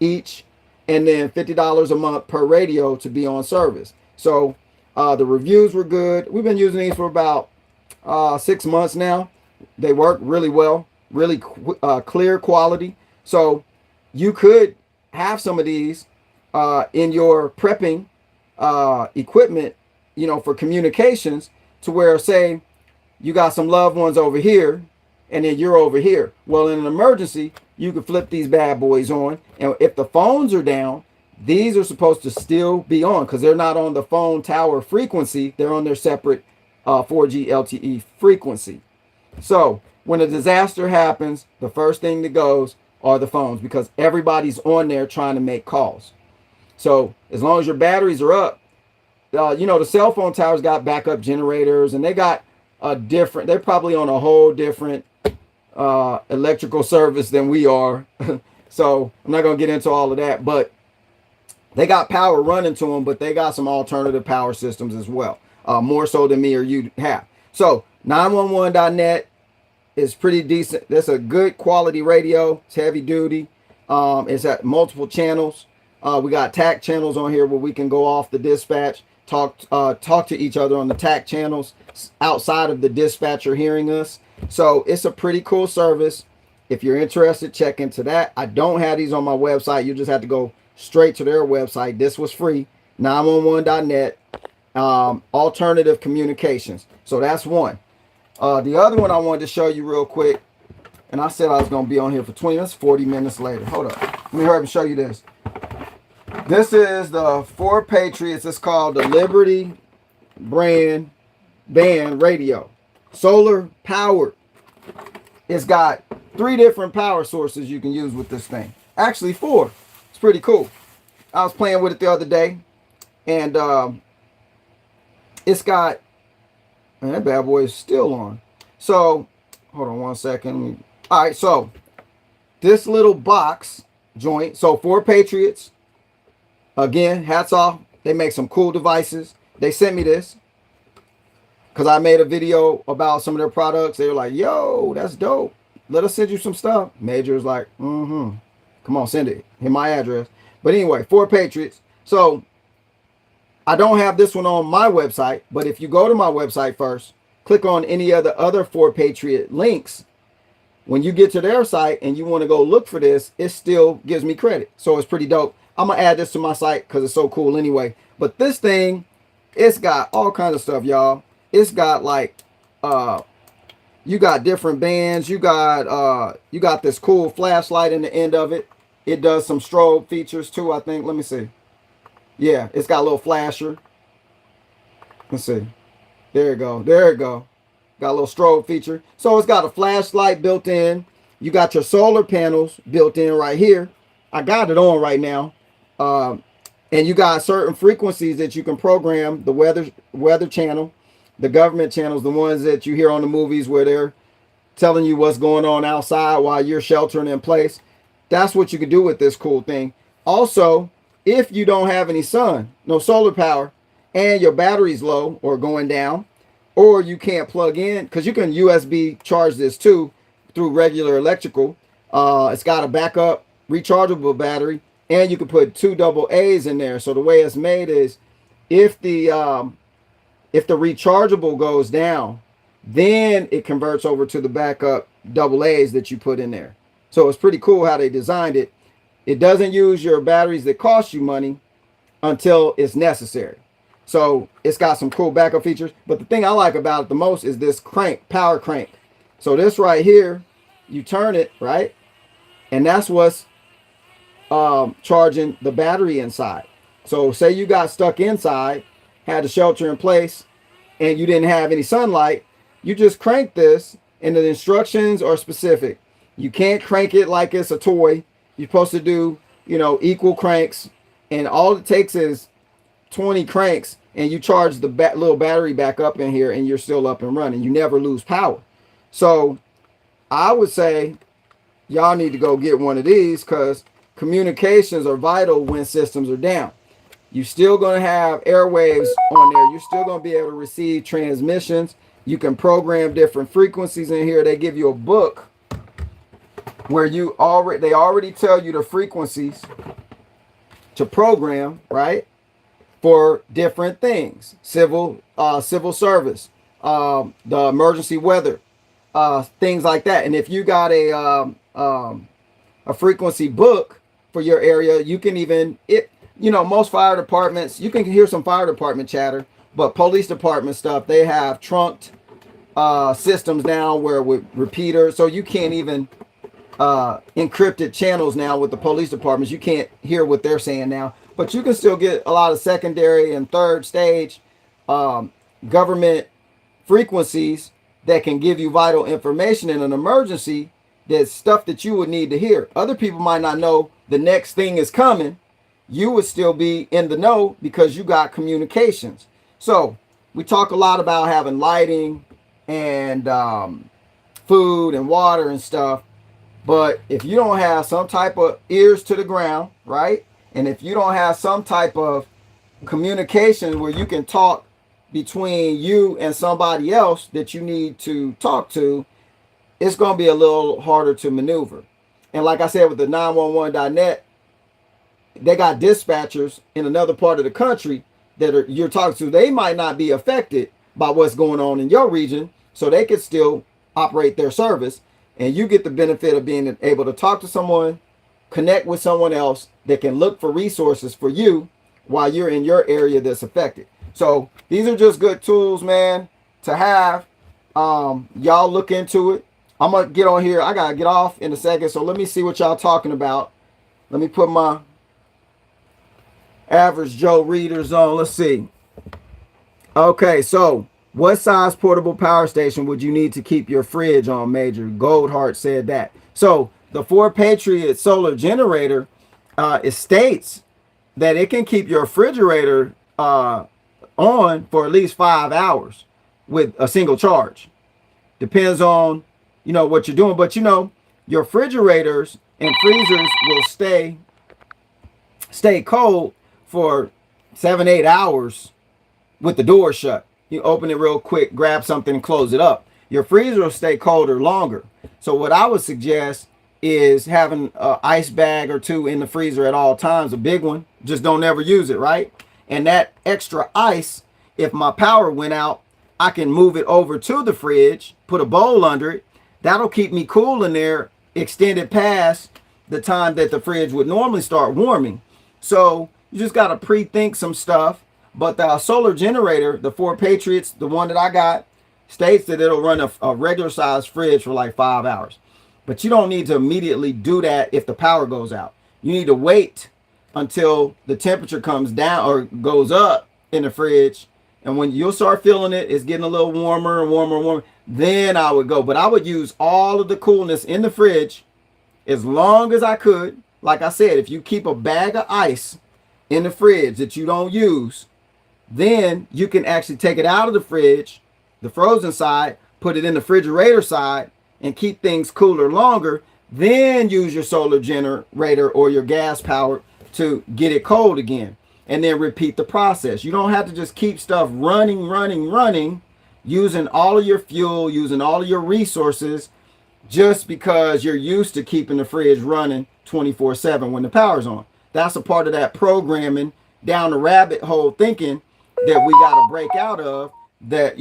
[SPEAKER 1] each, and then $50 a month per radio to be on service. So the reviews were good. We've been using these for about 6 months now. They work really well, really clear quality. So you could have some of these in your prepping equipment, for communications, to where, say, you got some loved ones over here and then you're over here. Well, in an emergency, you can flip these bad boys on, and if the phones are down, These are supposed to still be on because they're not on the phone tower frequency. They're on their separate 4G LTE frequency. So when a disaster happens, the first thing that goes are the phones because everybody's on there trying to make calls. So as long as your batteries are up, the cell phone towers got backup generators and they got they're probably on a whole different electrical service than we are. So I'm not going to get into all of that, but they got power running to them, but they got some alternative power systems as well, more so than me or you have. So 911.net is pretty decent. That's a good quality radio. It's heavy duty. It's at multiple channels. We got TAC channels on here where we can go off the dispatch, talk to each other on the TAC channels outside of the dispatcher hearing us. So it's a pretty cool service. If you're interested, check into that. I don't have these on my website. You just have to go straight to their website. This was free. 911.net. Alternative communications. So that's one. The other one I wanted to show you real quick, and I said I was going to be on here for 20 minutes, 40 minutes later. Hold up. Let me hurry up and show you this. This is the 4 Patriots. It's called the Liberty Band Radio. Solar powered. It's got 3 different power sources you can use with this thing. Actually 4. It's pretty cool. I was playing with it the other day, and it's got, man, that bad boy is still on. So hold on one second. All right, so this little box joint. So 4 Patriots. Again, hats off. They make some cool devices. They sent me this because I made a video about some of their products. They were like, yo, that's dope. Let us send you some stuff. Major is like, come on, send it. Hit my address. But anyway, 4 Patriots. So I don't have this one on my website, but if you go to my website first, click on any of the other 4 Patriot links. When you get to their site and you want to go look for this, it still gives me credit. So it's pretty dope. I'm going to add this to my site because it's so cool anyway. But this thing, it's got all kinds of stuff, y'all. It's got like, you got different bands. You got this cool flashlight in the end of it. It does some strobe features too, I think. Let me see. Yeah, it's got a little flasher. Let's see. There you go. There you go. Got a little strobe feature. So it's got a flashlight built in. You got your solar panels built in right here. I got it on right now. And you got certain frequencies that you can program. The weather channel, the government channels, the ones that you hear on the movies where they're telling you what's going on outside while you're sheltering in place. That's what you can do with this cool thing. Also, if you don't have any sun, no solar power, and your battery's low or going down, or you can't plug in, because you can USB charge this too through regular electrical. It's got a backup rechargeable battery, and you can put 2 AA's in there. So the way it's made is if the rechargeable goes down, then it converts over to the backup AA's that you put in there. So it's pretty cool how they designed it. It doesn't use your batteries that cost you money until it's necessary. So it's got some cool backup features. But the thing I like about it the most is this power crank. So this right here, you turn it, right? And that's what's charging the battery inside. So say you got stuck inside, had to shelter in place, and you didn't have any sunlight, you just crank this, and the instructions are specific. You can't crank it like it's a toy. You're supposed to do, equal cranks, and all it takes is 20 cranks, and you charge the little battery back up in here, and you're still up and running. You never lose power. So I would say y'all need to go get one of these because communications are vital when systems are down. You're still going to have airwaves on there. You're still going to be able to receive transmissions. You can program different frequencies in here. They give you a book where they already tell you the frequencies to program, right, for different things. Civil service, the emergency weather, things like that. And if you got a frequency book for your area, you can even most fire departments, you can hear some fire department chatter, but police department stuff, they have trunked systems now where with repeaters, so you can't even encrypted channels now with the police departments. You can't hear what they're saying now, but you can still get a lot of secondary and third stage um, government frequencies that can give you vital information in an emergency. That's stuff that you would need to hear. Other people might not know the next thing is coming. You would still be in the know because you got communications. So we talk a lot about having lighting and food and water and stuff. But if you don't have some type of ears to the ground, right? And if you don't have some type of communication where you can talk between you and somebody else that you need to talk to, it's going to be a little harder to maneuver. And like I said, with the 911.net, they got dispatchers in another part of the country that you're talking to. They might not be affected by what's going on in your region, so they could still operate their service. And you get the benefit of being able to talk to someone, connect with someone else that can look for resources for you while you're in your area that's affected. So these are just good tools, man, to have. Y'all look into it. I'm going to get on here. I got to get off in a second. So let me see what y'all talking about. Let me put my average Joe readers on. Let's see. Okay, so what size portable power station would you need to keep your fridge on, Major? Goldheart said that. So the 4 Patriot solar generator, it states that it can keep your refrigerator on for at least 5 hours with a single charge. Depends on, what you're doing. But, your refrigerators and freezers will stay cold for 7-8 hours with the door shut. You open it real quick, grab something and close it up. Your freezer will stay colder longer. So what I would suggest is having an ice bag or 2 in the freezer at all times, a big one. Just don't ever use it, right? And that extra ice, if my power went out, I can move it over to the fridge, put a bowl under it. That'll keep me cool in there, extended past the time that the fridge would normally start warming. So you just got to pre-think some stuff. But the solar generator, the 4 Patriots, the one that I got, states that it'll run a regular size fridge for like 5 hours. But you don't need to immediately do that if the power goes out. You need to wait until the temperature comes down or goes up in the fridge. And when you'll start feeling it, it's getting a little warmer and warmer and warmer. Then I would go. But I would use all of the coolness in the fridge as long as I could. Like I said, if you keep a bag of ice in the fridge that you don't use, then you can actually take it out of the fridge, the frozen side, put it in the refrigerator side, and keep things cooler longer. Then use your solar generator or your gas power to get it cold again. And then repeat the process. You don't have to just keep stuff running, using all of your fuel, using all of your resources, just because you're used to keeping the fridge running 24/7 when the power's on. That's a part of that programming down the rabbit hole thinking that we got to break out of, that,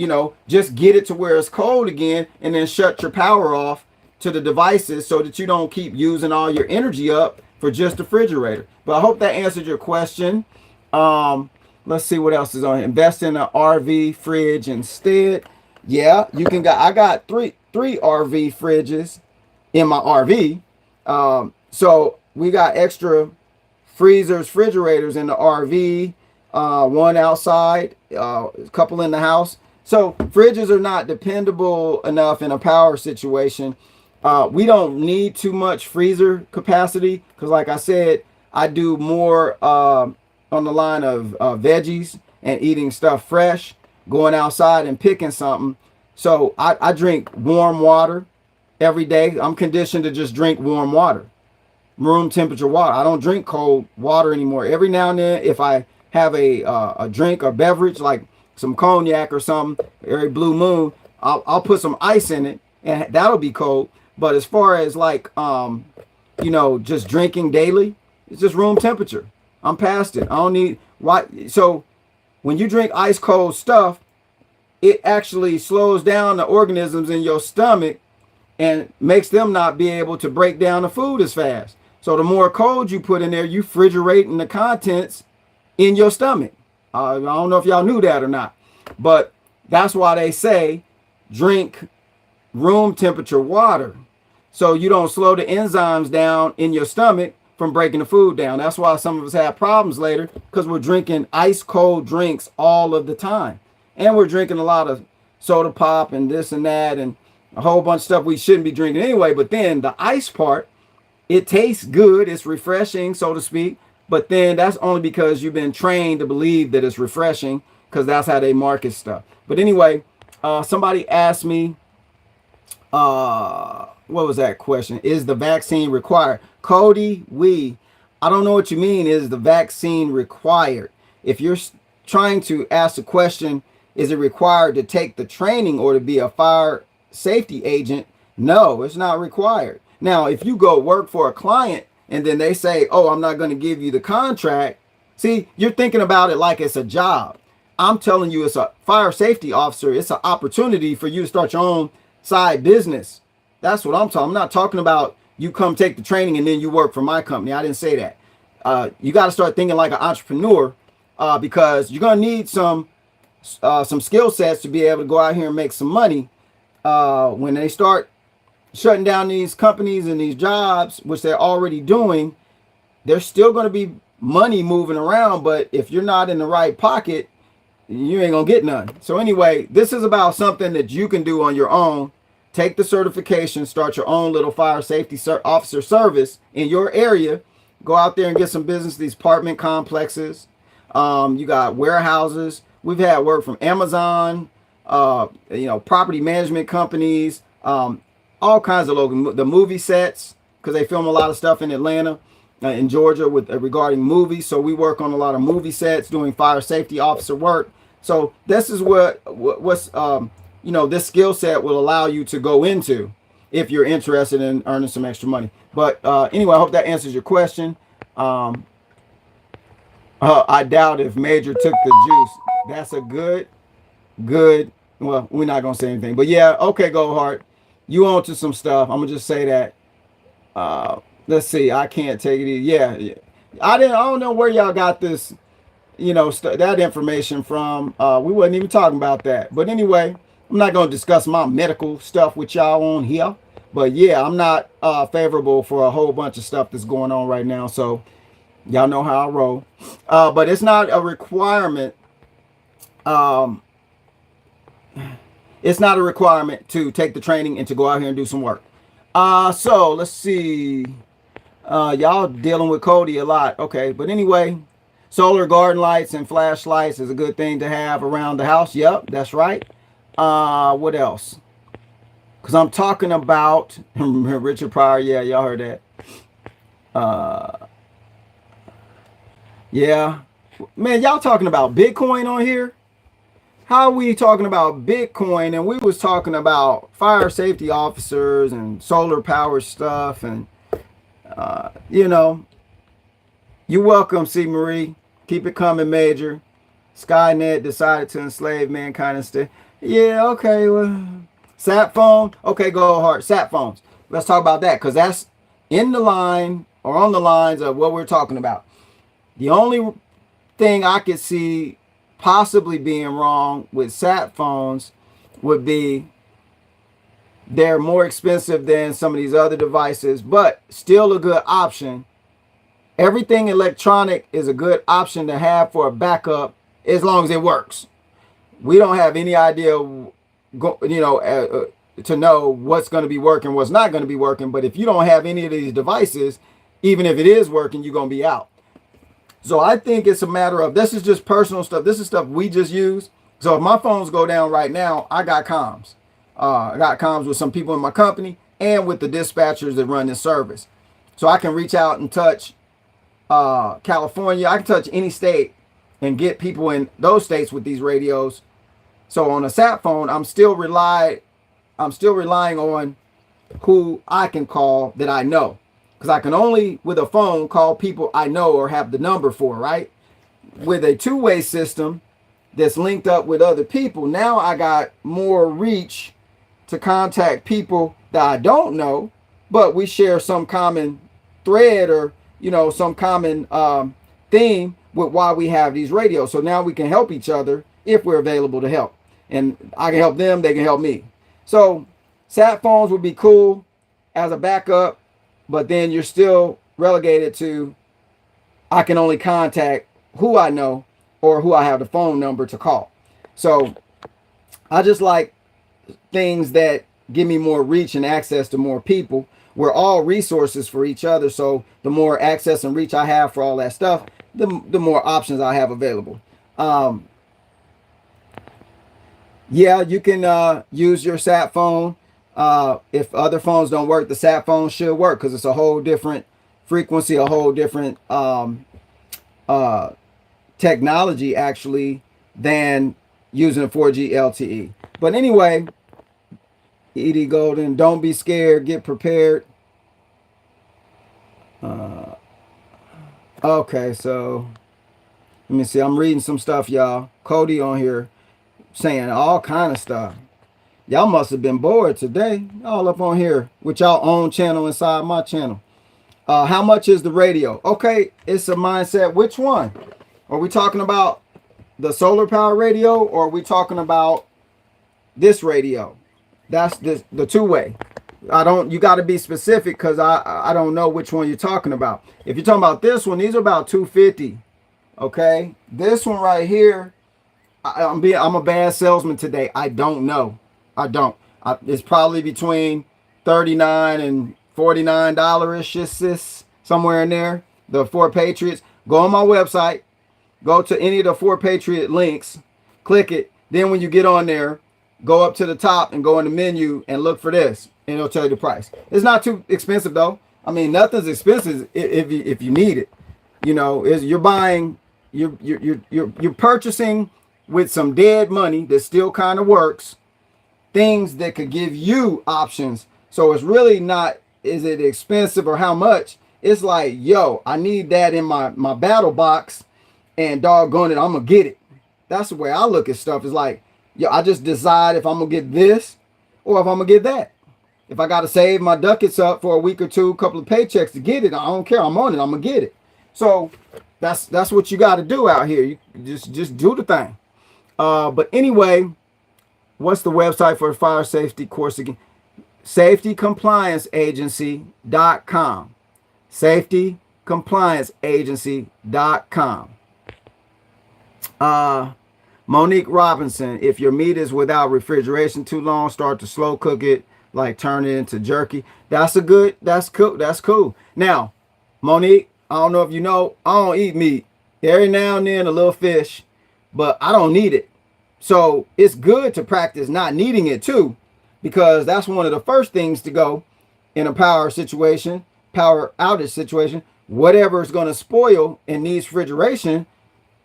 [SPEAKER 1] just get it to where it's cold again and then shut your power off to the devices so that you don't keep using all your energy up for just the refrigerator. But I hope that answered your question. Let's see what else is on here. Invest in an RV fridge instead. Yeah, you can get. I got three RV fridges in my RV. So we got extra freezers, refrigerators in the RV. One outside, a couple in the house. So fridges are not dependable enough in a power situation. We don't need too much freezer capacity because, like I said, I do more on the line of veggies and eating stuff fresh, going outside and picking something. So I drink warm water every day. I'm conditioned to just drink warm water, room temperature water. I don't drink cold water anymore. Every now and then, if I have a drink or beverage like some cognac or something, every blue moon, I'll put some ice in it and that'll be cold. But as far as like just drinking daily, it's just room temperature. I'm past it. I don't need why. So when you drink ice cold stuff, it actually slows down the organisms in your stomach and makes them not be able to break down the food as fast. So the more cold you put in there, you refrigerating the contents in your stomach. I don't know if y'all knew that or not, but that's why they say drink room temperature water, so you don't slow the enzymes down in your stomach from breaking the food down. That's why some of us have problems later, because we're drinking ice cold drinks all of the time. And we're drinking a lot of soda pop and this and that and a whole bunch of stuff we shouldn't be drinking anyway. But then the ice part, it tastes good. It's refreshing, so to speak. But then that's only because you've been trained to believe that it's refreshing, because that's how they market stuff. But anyway, somebody asked me, what was that question? Is the vaccine required? Cody, I don't know what you mean. Is the vaccine required? If you're trying to ask the question, is it required to take the training or to be a fire safety agent? No, it's not required. Now, if you go work for a client and then they say, oh, I'm not going to give you the contract. See, you're thinking about it like it's a job. I'm telling you, it's a fire safety officer. It's an opportunity for you to start your own side business. That's what I'm talking. I'm not talking about you come take the training and then you work for my company. I didn't say that. You got to start thinking like an entrepreneur, because you're going to need some skill sets to be able to go out here and make some money. When they start shutting down these companies and these jobs, which they're already doing, there's still going to be money moving around. But if you're not in the right pocket, you ain't going to get none. So anyway, this is about something that you can do on your own. Take the certification, start your own little fire safety officer service in your area. Go out there and get some business, these apartment complexes. You got warehouses. We've had work from Amazon, property management companies, all kinds of local, the movie sets, because they film a lot of stuff in Atlanta, in Georgia with regarding movies. So we work on a lot of movie sets doing fire safety officer work. So this is what's this skill set will allow you to go into if you're interested in earning some extra money. But anyway, I hope that answers your question. I doubt if Major took the juice. That's a good. Well, we're not gonna say anything, but yeah, okay, Goldheart, you on to some stuff. I'm gonna just say that. Let's see. I can't take it. Yeah. I don't know where y'all got this. That information from. We wasn't even talking about that. But anyway, I'm not gonna discuss my medical stuff with y'all on here. But yeah, I'm not favorable for a whole bunch of stuff that's going on right now. So y'all know how I roll. But it's not a requirement. It's not a requirement to take the training and to go out here and do some work. So let's see. Y'all dealing with Cody a lot. Okay, but anyway, solar garden lights and flashlights is a good thing to have around the house. Yep, that's right. What else? Because I'm talking about Richard Pryor. Yeah, y'all heard that. Yeah. Man, y'all talking about Bitcoin on here? How are we talking about Bitcoin and we was talking about fire safety officers and solar power stuff and you're welcome, C. Marie. Keep it coming, Major. Skynet decided to enslave mankind instead. Yeah, okay. Well, sat phone. Okay, go hard. Sat phones. Let's talk about that, because that's in the line or on the lines of what we're talking about. The only thing I could see possibly being wrong with sat phones would be they're more expensive than some of these other devices, but still a good option. Everything electronic is a good option to have for a backup as long as it works. We don't have any idea, to know what's going to be working, what's not going to be working. But if you don't have any of these devices, even if it is working, you're going to be out. So I think it's a matter of, this is just personal stuff. This is stuff we just use. So if my phones go down right now, I got comms. I got comms with some people in my company and with the dispatchers that run this service. So I can reach out and touch California. I can touch any state and get people in those states with these radios. So on a sat phone, I'm still relying on who I can call that I know. Because I can only, with a phone, call people I know or have the number for, right? With a two-way system that's linked up with other people, now I got more reach to contact people that I don't know, but we share some common thread or, some common theme with why we have these radios. So now we can help each other if we're available to help. And I can help them, they can help me. So sat phones would be cool as a backup, but then you're still relegated to I can only contact who I know or who I have the phone number to call. So I just like things that give me more reach and access to more people. We're all resources for each other. So the more access and reach I have for all that stuff, the more options I have available. Yeah, you can use your sat phone. If other phones don't work, the sat phone should work because it's a whole different frequency, a whole different uh, technology actually than using a 4G LTE. But anyway, Edie Golden, don't be scared, get prepared. Okay, so let me see. I'm reading some stuff, y'all. Cody on here saying all kind of stuff. Y'all must have been bored today. All up on here with y'all own channel inside my channel. How much is the radio? Okay, it's a mindset. Which one? Are we talking about the solar power radio or are we talking about this radio? That's the two-way. You got to be specific because I don't know which one you're talking about. If you're talking about this one, these are about 250. Okay, this one right here, I'm a bad salesman today. I don't know. It's probably between $39 and $49 ish, somewhere in there. The 4 Patriots. Go on my website. Go to any of the 4 Patriot links. Click it. Then when you get on there, go up to the top and go in the menu and look for this, and it'll tell you the price. It's not too expensive though. I mean, nothing's expensive if you need it. You know, you're buying, you're purchasing with some dead money that still kind of works. Things that could give you options. So it's really not, is it expensive or how much? It's like, yo, I need that in my battle box, and doggone it, I'm gonna get it. That's the way I look at stuff. It's like, yo, I just decide if I'm gonna get this or if I'm gonna get that. If I gotta save my ducats up for a week or two, couple of paychecks to get it, I don't care. I'm on it. I'm gonna get it. So that's what you got to do out here. You just do the thing. But anyway, what's the website for the fire safety course again? safetycomplianceagency.com. safetycomplianceagency.com. Monique Robinson, if your meat is without refrigeration too long, start to slow cook it, like turn it into jerky. That's cool. Now, Monique, I don't know if you know, I don't eat meat. Every now and then a little fish, but I don't need it. So it's good to practice not needing it too, because that's one of the first things to go in a power outage situation. Whatever is going to spoil and needs refrigeration,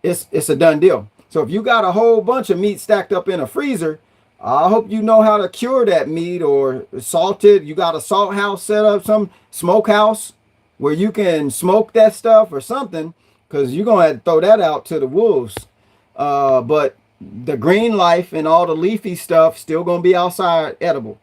[SPEAKER 1] it's a done deal. So if you got a whole bunch of meat stacked up in a freezer, I hope you know how to cure that meat or salt it. You got a salt house set up, some smokehouse where you can smoke that stuff or something, because you're going to have to throw that out to the wolves. But the green life and all the leafy stuff still going to be outside edible.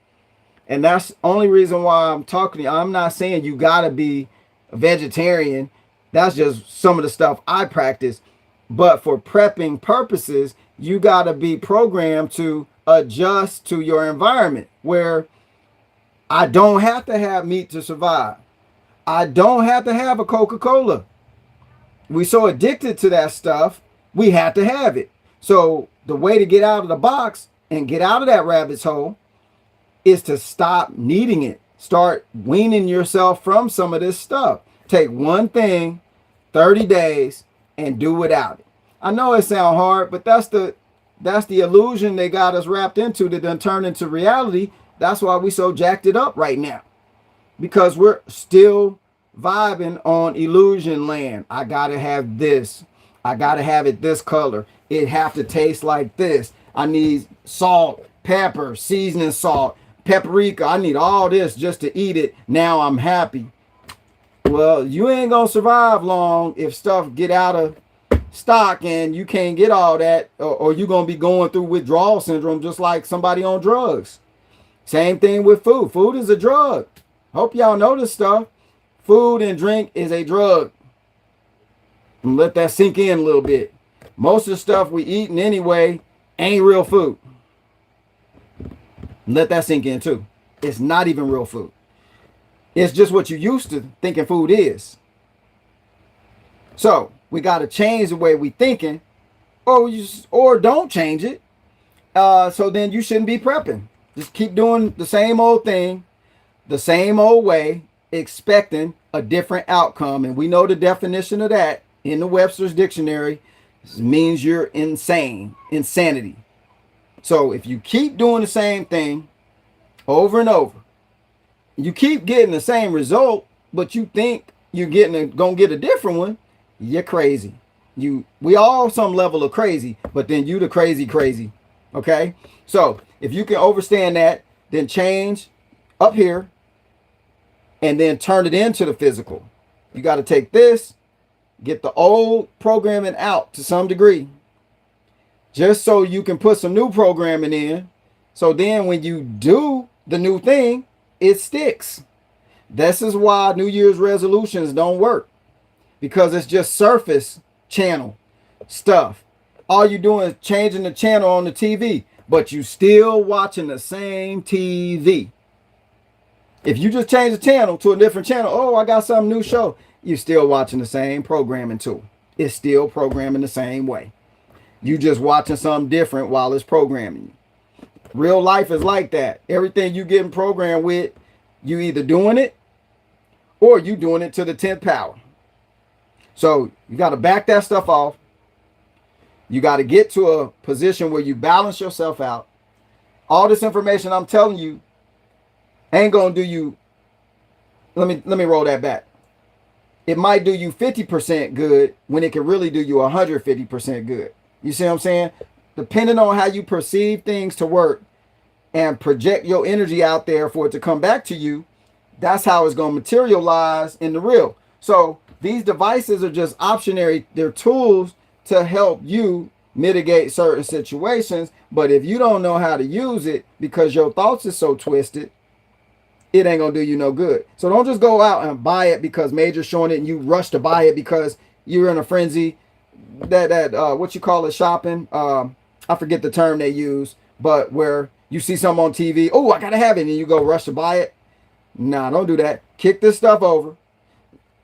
[SPEAKER 1] And that's the only reason why I'm talking to you. I'm not saying you got to be a vegetarian. That's just some of the stuff I practice. But for prepping purposes, you got to be programmed to adjust to your environment, where I don't have to have meat to survive. I don't have to have a Coca-Cola. We're so addicted to that stuff, we have to have it. So the way to get out of the box and get out of that rabbit's hole is to stop needing it. Start weaning yourself from some of this stuff. Take one thing, 30 days, and do without it. I know it sounds hard, but that's the illusion they got us wrapped into that done turned into reality. That's why we so jacked it up right now, because we're still vibing on illusion land. I gotta have this. I gotta have it this color. It have to taste like this. I need salt, pepper, seasoning salt, paprika. I need all this just to eat it. Now I'm happy. Well, you ain't gonna survive long if stuff get out of stock and you can't get all that, or you're gonna be going through withdrawal syndrome just like somebody on drugs. Same thing with food. Food is a drug. Hope y'all know this stuff. Food and drink is a drug. And let that sink in a little bit. Most of the stuff we eating anyway ain't real food. Let that sink in too. It's not even real food. It's just what you used to thinking food is. So we got to change the way we thinking, or don't change it. So then you shouldn't be prepping. Just keep doing the same old thing, the same old way, expecting a different outcome. And we know the definition of that in the Webster's dictionary. It means you're insane, insanity. So if you keep doing the same thing over and over, you keep getting the same result, but you think you're gonna get a different one, you're crazy. We all some level of crazy, but then you the crazy. Okay? So if you can understand that, then change up here and then turn it into the physical. You got to take this, get the old programming out to some degree, just so you can put some new programming in. So then when you do the new thing, it sticks. This is why New Year's resolutions don't work, because it's just surface channel stuff. All you doing is changing the channel on the TV, but you still watching the same TV. If you just change the channel to a different channel, oh, I got some new show, you're still watching the same programming tool. It's still programming the same way. You just watching something different while it's programming you. Real life is like that. Everything you getting programmed with, you either doing it or you doing it to the 10th power. So you got to back that stuff off. You got to get to a position where you balance yourself out. All this information I'm telling you ain't going to do you. Let me roll that back. It might do you 50% good when it can really do you 150% good. You see what I'm saying? Depending on how you perceive things to work and project your energy out there for it to come back to you, that's how it's going to materialize in the real. So these devices are just optionary. They're tools to help you mitigate certain situations. But if you don't know how to use it because your thoughts are so twisted, it ain't gonna do you no good. So don't just go out and buy it because Major's showing it and you rush to buy it because you're in a frenzy. That what you call it, shopping. I forget the term they use, but where you see something on TV, oh, I gotta have it, and you go rush to buy it. Nah, don't do that. Kick this stuff over.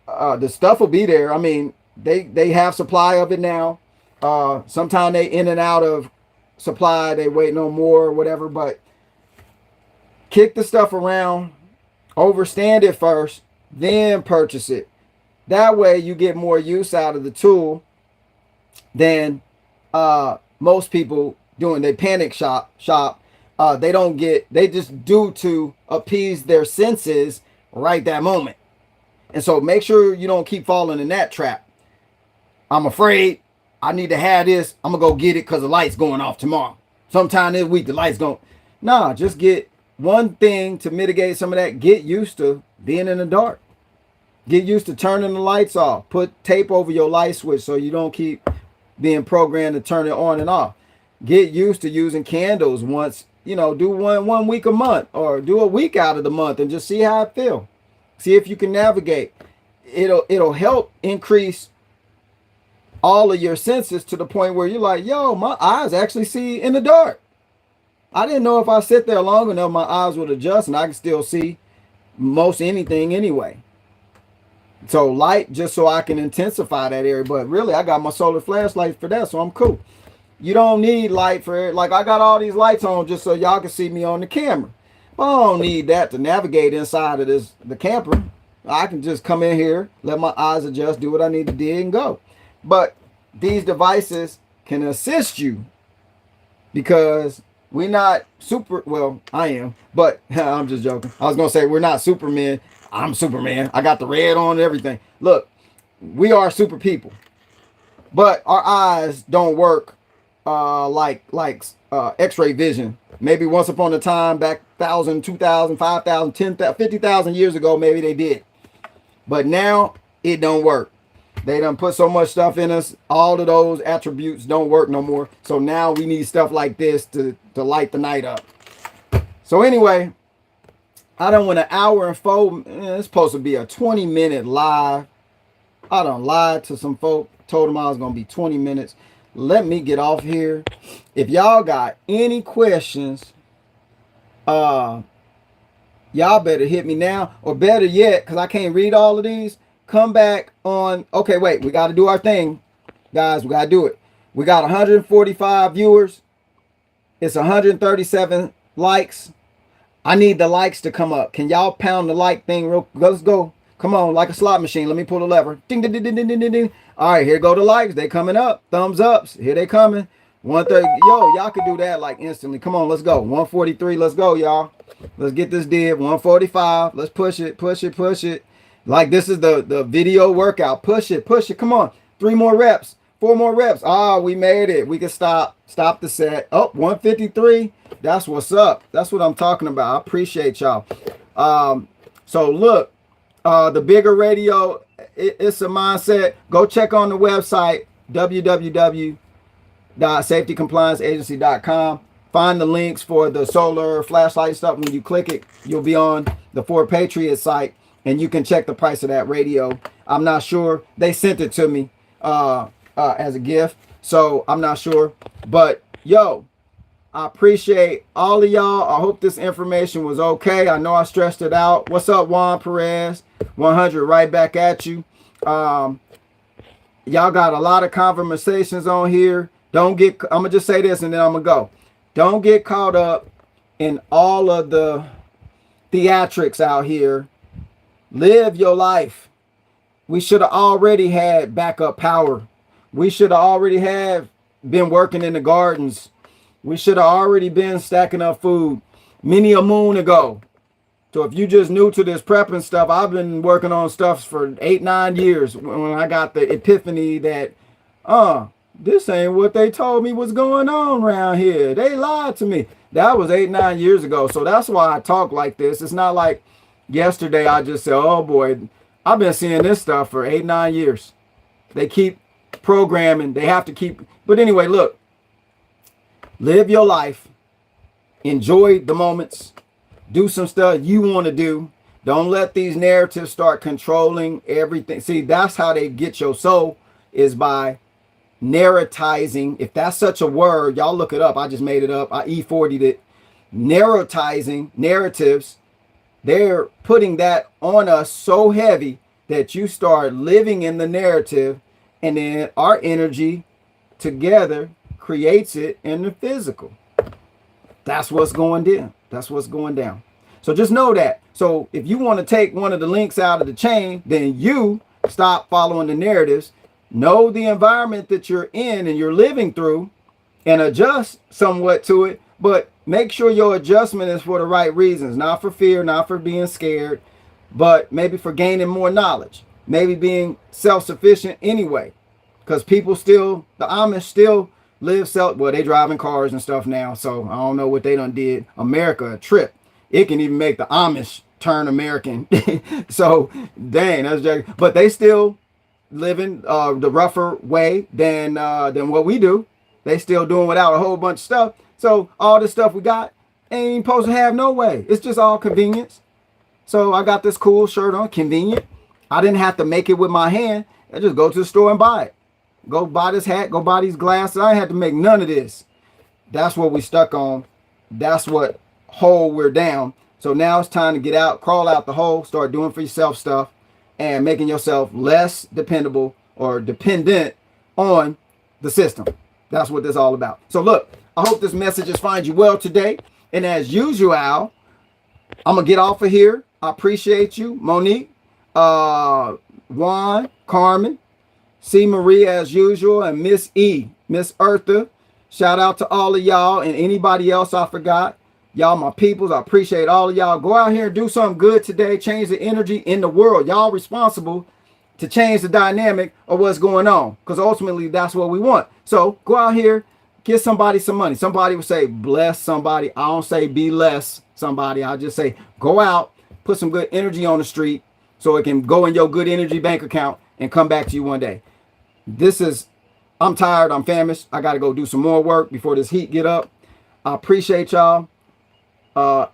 [SPEAKER 1] The stuff will be there. I mean, they have supply of it now. Sometimes they in and out of supply. They waiting on more or whatever, but kick the stuff around, overstand it first, then purchase it. That way you get more use out of the tool than most people doing. They panic shop. They just do to appease their senses right that moment. And so make sure you don't keep falling in that trap. I'm afraid I need to have this. I'm going to go get it because the light's going off tomorrow. Sometime this week the light's going. Nah, just get one thing to mitigate some of that. Get used to being in the dark. Get used to turning the lights off. Put tape over your light switch so you don't keep being programmed to turn it on and off. Get used to using candles once, do one week a month or do a week out of the month and just see how it feels. See if you can navigate. It'll help increase all of your senses to the point where you're like, yo, my eyes actually see in the dark. I didn't know if I sit there long enough, my eyes would adjust and I can still see most anything anyway. So light, just so I can intensify that area. But really, I got my solar flashlight for that, so I'm cool. You don't need light for it. Like, I got all these lights on just so y'all can see me on the camera. But I don't need that to navigate inside of the camper. I can just come in here, let my eyes adjust, do what I need to do, and go. But these devices can assist you because we're not super, well, I am, but I'm just joking. I was going to say we're not Superman. I'm Superman. I got the red on and everything. Look, we are super people, but our eyes don't work like x-ray vision. Maybe once upon a time, back 1,000, 2,000, 5,000, 10,000, 50,000 years ago, maybe they did. But now it don't work. They done put so much stuff in us. All of those attributes don't work no more. So now we need stuff like this to light the night up. So anyway, I done went an hour and 4. It's supposed to be a 20-minute live. I done lied to some folk. Told them I was going to be 20 minutes. Let me get off here. If y'all got any questions, y'all better hit me now. Or better yet, because I can't read all of these, come back on. Okay, wait, we got to do our thing, guys. We got to do it. We got 145 viewers. It's 137 likes. I need the likes to come up. Can y'all pound the like thing real? Let's go. Come on, like a slot machine. Let me pull the lever. Ding, ding, ding, ding, ding, ding, ding. All right, here go the likes. They coming up. Thumbs ups. Here they coming. 130. Yo, y'all can do that like instantly. Come on, let's go. 143. Let's go, y'all. Let's get this did. 145. Let's push it, push it, push it. Like this is the video workout. Push it, push it. Come on. 3 more reps. 4 more reps. Ah, we made it. We can stop the set. Oh, 153. That's what's up. That's what I'm talking about. I appreciate y'all. So look, the bigger radio, it's a mindset. Go check on the website, www.safetycomplianceagency.com. Find the links for the solar flashlight stuff. When you click it, you'll be on the Fort Patriot site, and you can check the price of that radio. I'm not sure. They sent it to me as a gift, so I'm not sure. But yo, I appreciate all of y'all. I hope this information was okay. I know I stressed it out. What's up, Juan Perez? 100 right back at you. Y'all got a lot of conversations on here. I'm gonna just say this and then I'm gonna go. Don't get caught up in all of the theatrics out here. Live your life. We should have already had backup power. We should have already been working in the gardens. We should have already been stacking up food many a moon ago. So if you just new to this prepping stuff, I've been working on stuff for 8-9 years when I got the epiphany that, this ain't what they told me was going on around here. They lied to me. That was 8-9 years ago. So that's why I talk like this. It's not like yesterday I just said, oh boy, I've been seeing this stuff for 8-9 years. They keep programming. They have to keep. But anyway, look, live your life. Enjoy the moments. Do some stuff you want to do. Don't let these narratives start controlling everything. See, that's how they get your soul, is by narratizing. If that's such a word, y'all look it up. I just made it up. I E40'd it. Narratizing, narratives. They're putting that on us so heavy that you start living in the narrative, and then our energy together creates it in the physical. That's what's going down. That's what's going down. So just know that. So if you want to take one of the links out of the chain, then you stop following the narratives. Know the environment that you're in and you're living through, and adjust somewhat to it. But make sure your adjustment is for the right reasons. Not for fear, not for being scared, but maybe for gaining more knowledge. Maybe being self-sufficient anyway. Because people still, the Amish still live well, they driving cars and stuff now, so I don't know what they done did. America a trip. It can even make the Amish turn American. So dang, that's just, but they still living the rougher way than what we do. They still doing without a whole bunch of stuff. So all this stuff we got ain't even supposed to have no way. It's just all convenience. So I got this cool shirt on, convenient. I didn't have to make it with my hand. I just go to the store and buy it. Go buy this hat, go buy these glasses. I ain't had to make none of this. That's what we stuck on. That's what hole we're down. So now it's time to get out, crawl out the hole, start doing for yourself stuff, and making yourself less dependable or dependent on the system. That's what this is all about. So look, I hope this message has found you well today. And as usual, I'm going to get off of here. I appreciate you, Monique, Juan, Carmen, C. Marie as usual, and Miss E, Miss Eartha. Shout out to all of y'all and anybody else I forgot. Y'all my peoples. I appreciate all of y'all. Go out here and do something good today. Change the energy in the world. Y'all responsible to change the dynamic of what's going on, because ultimately that's what we want. So go out here, give somebody some money. Somebody would say bless somebody. I don't say be less somebody. I just say go out, put some good energy on the street so it can go in your good energy bank account and come back to you one day. I'm tired. I'm famished. I got to go do some more work before this heat get up. I appreciate y'all.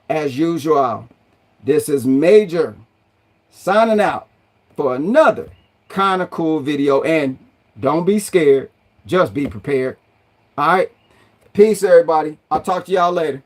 [SPEAKER 1] As usual, this is Major signing out for another kind of cool video. And don't be scared. Just be prepared. All right. Peace, everybody. I'll talk to y'all later.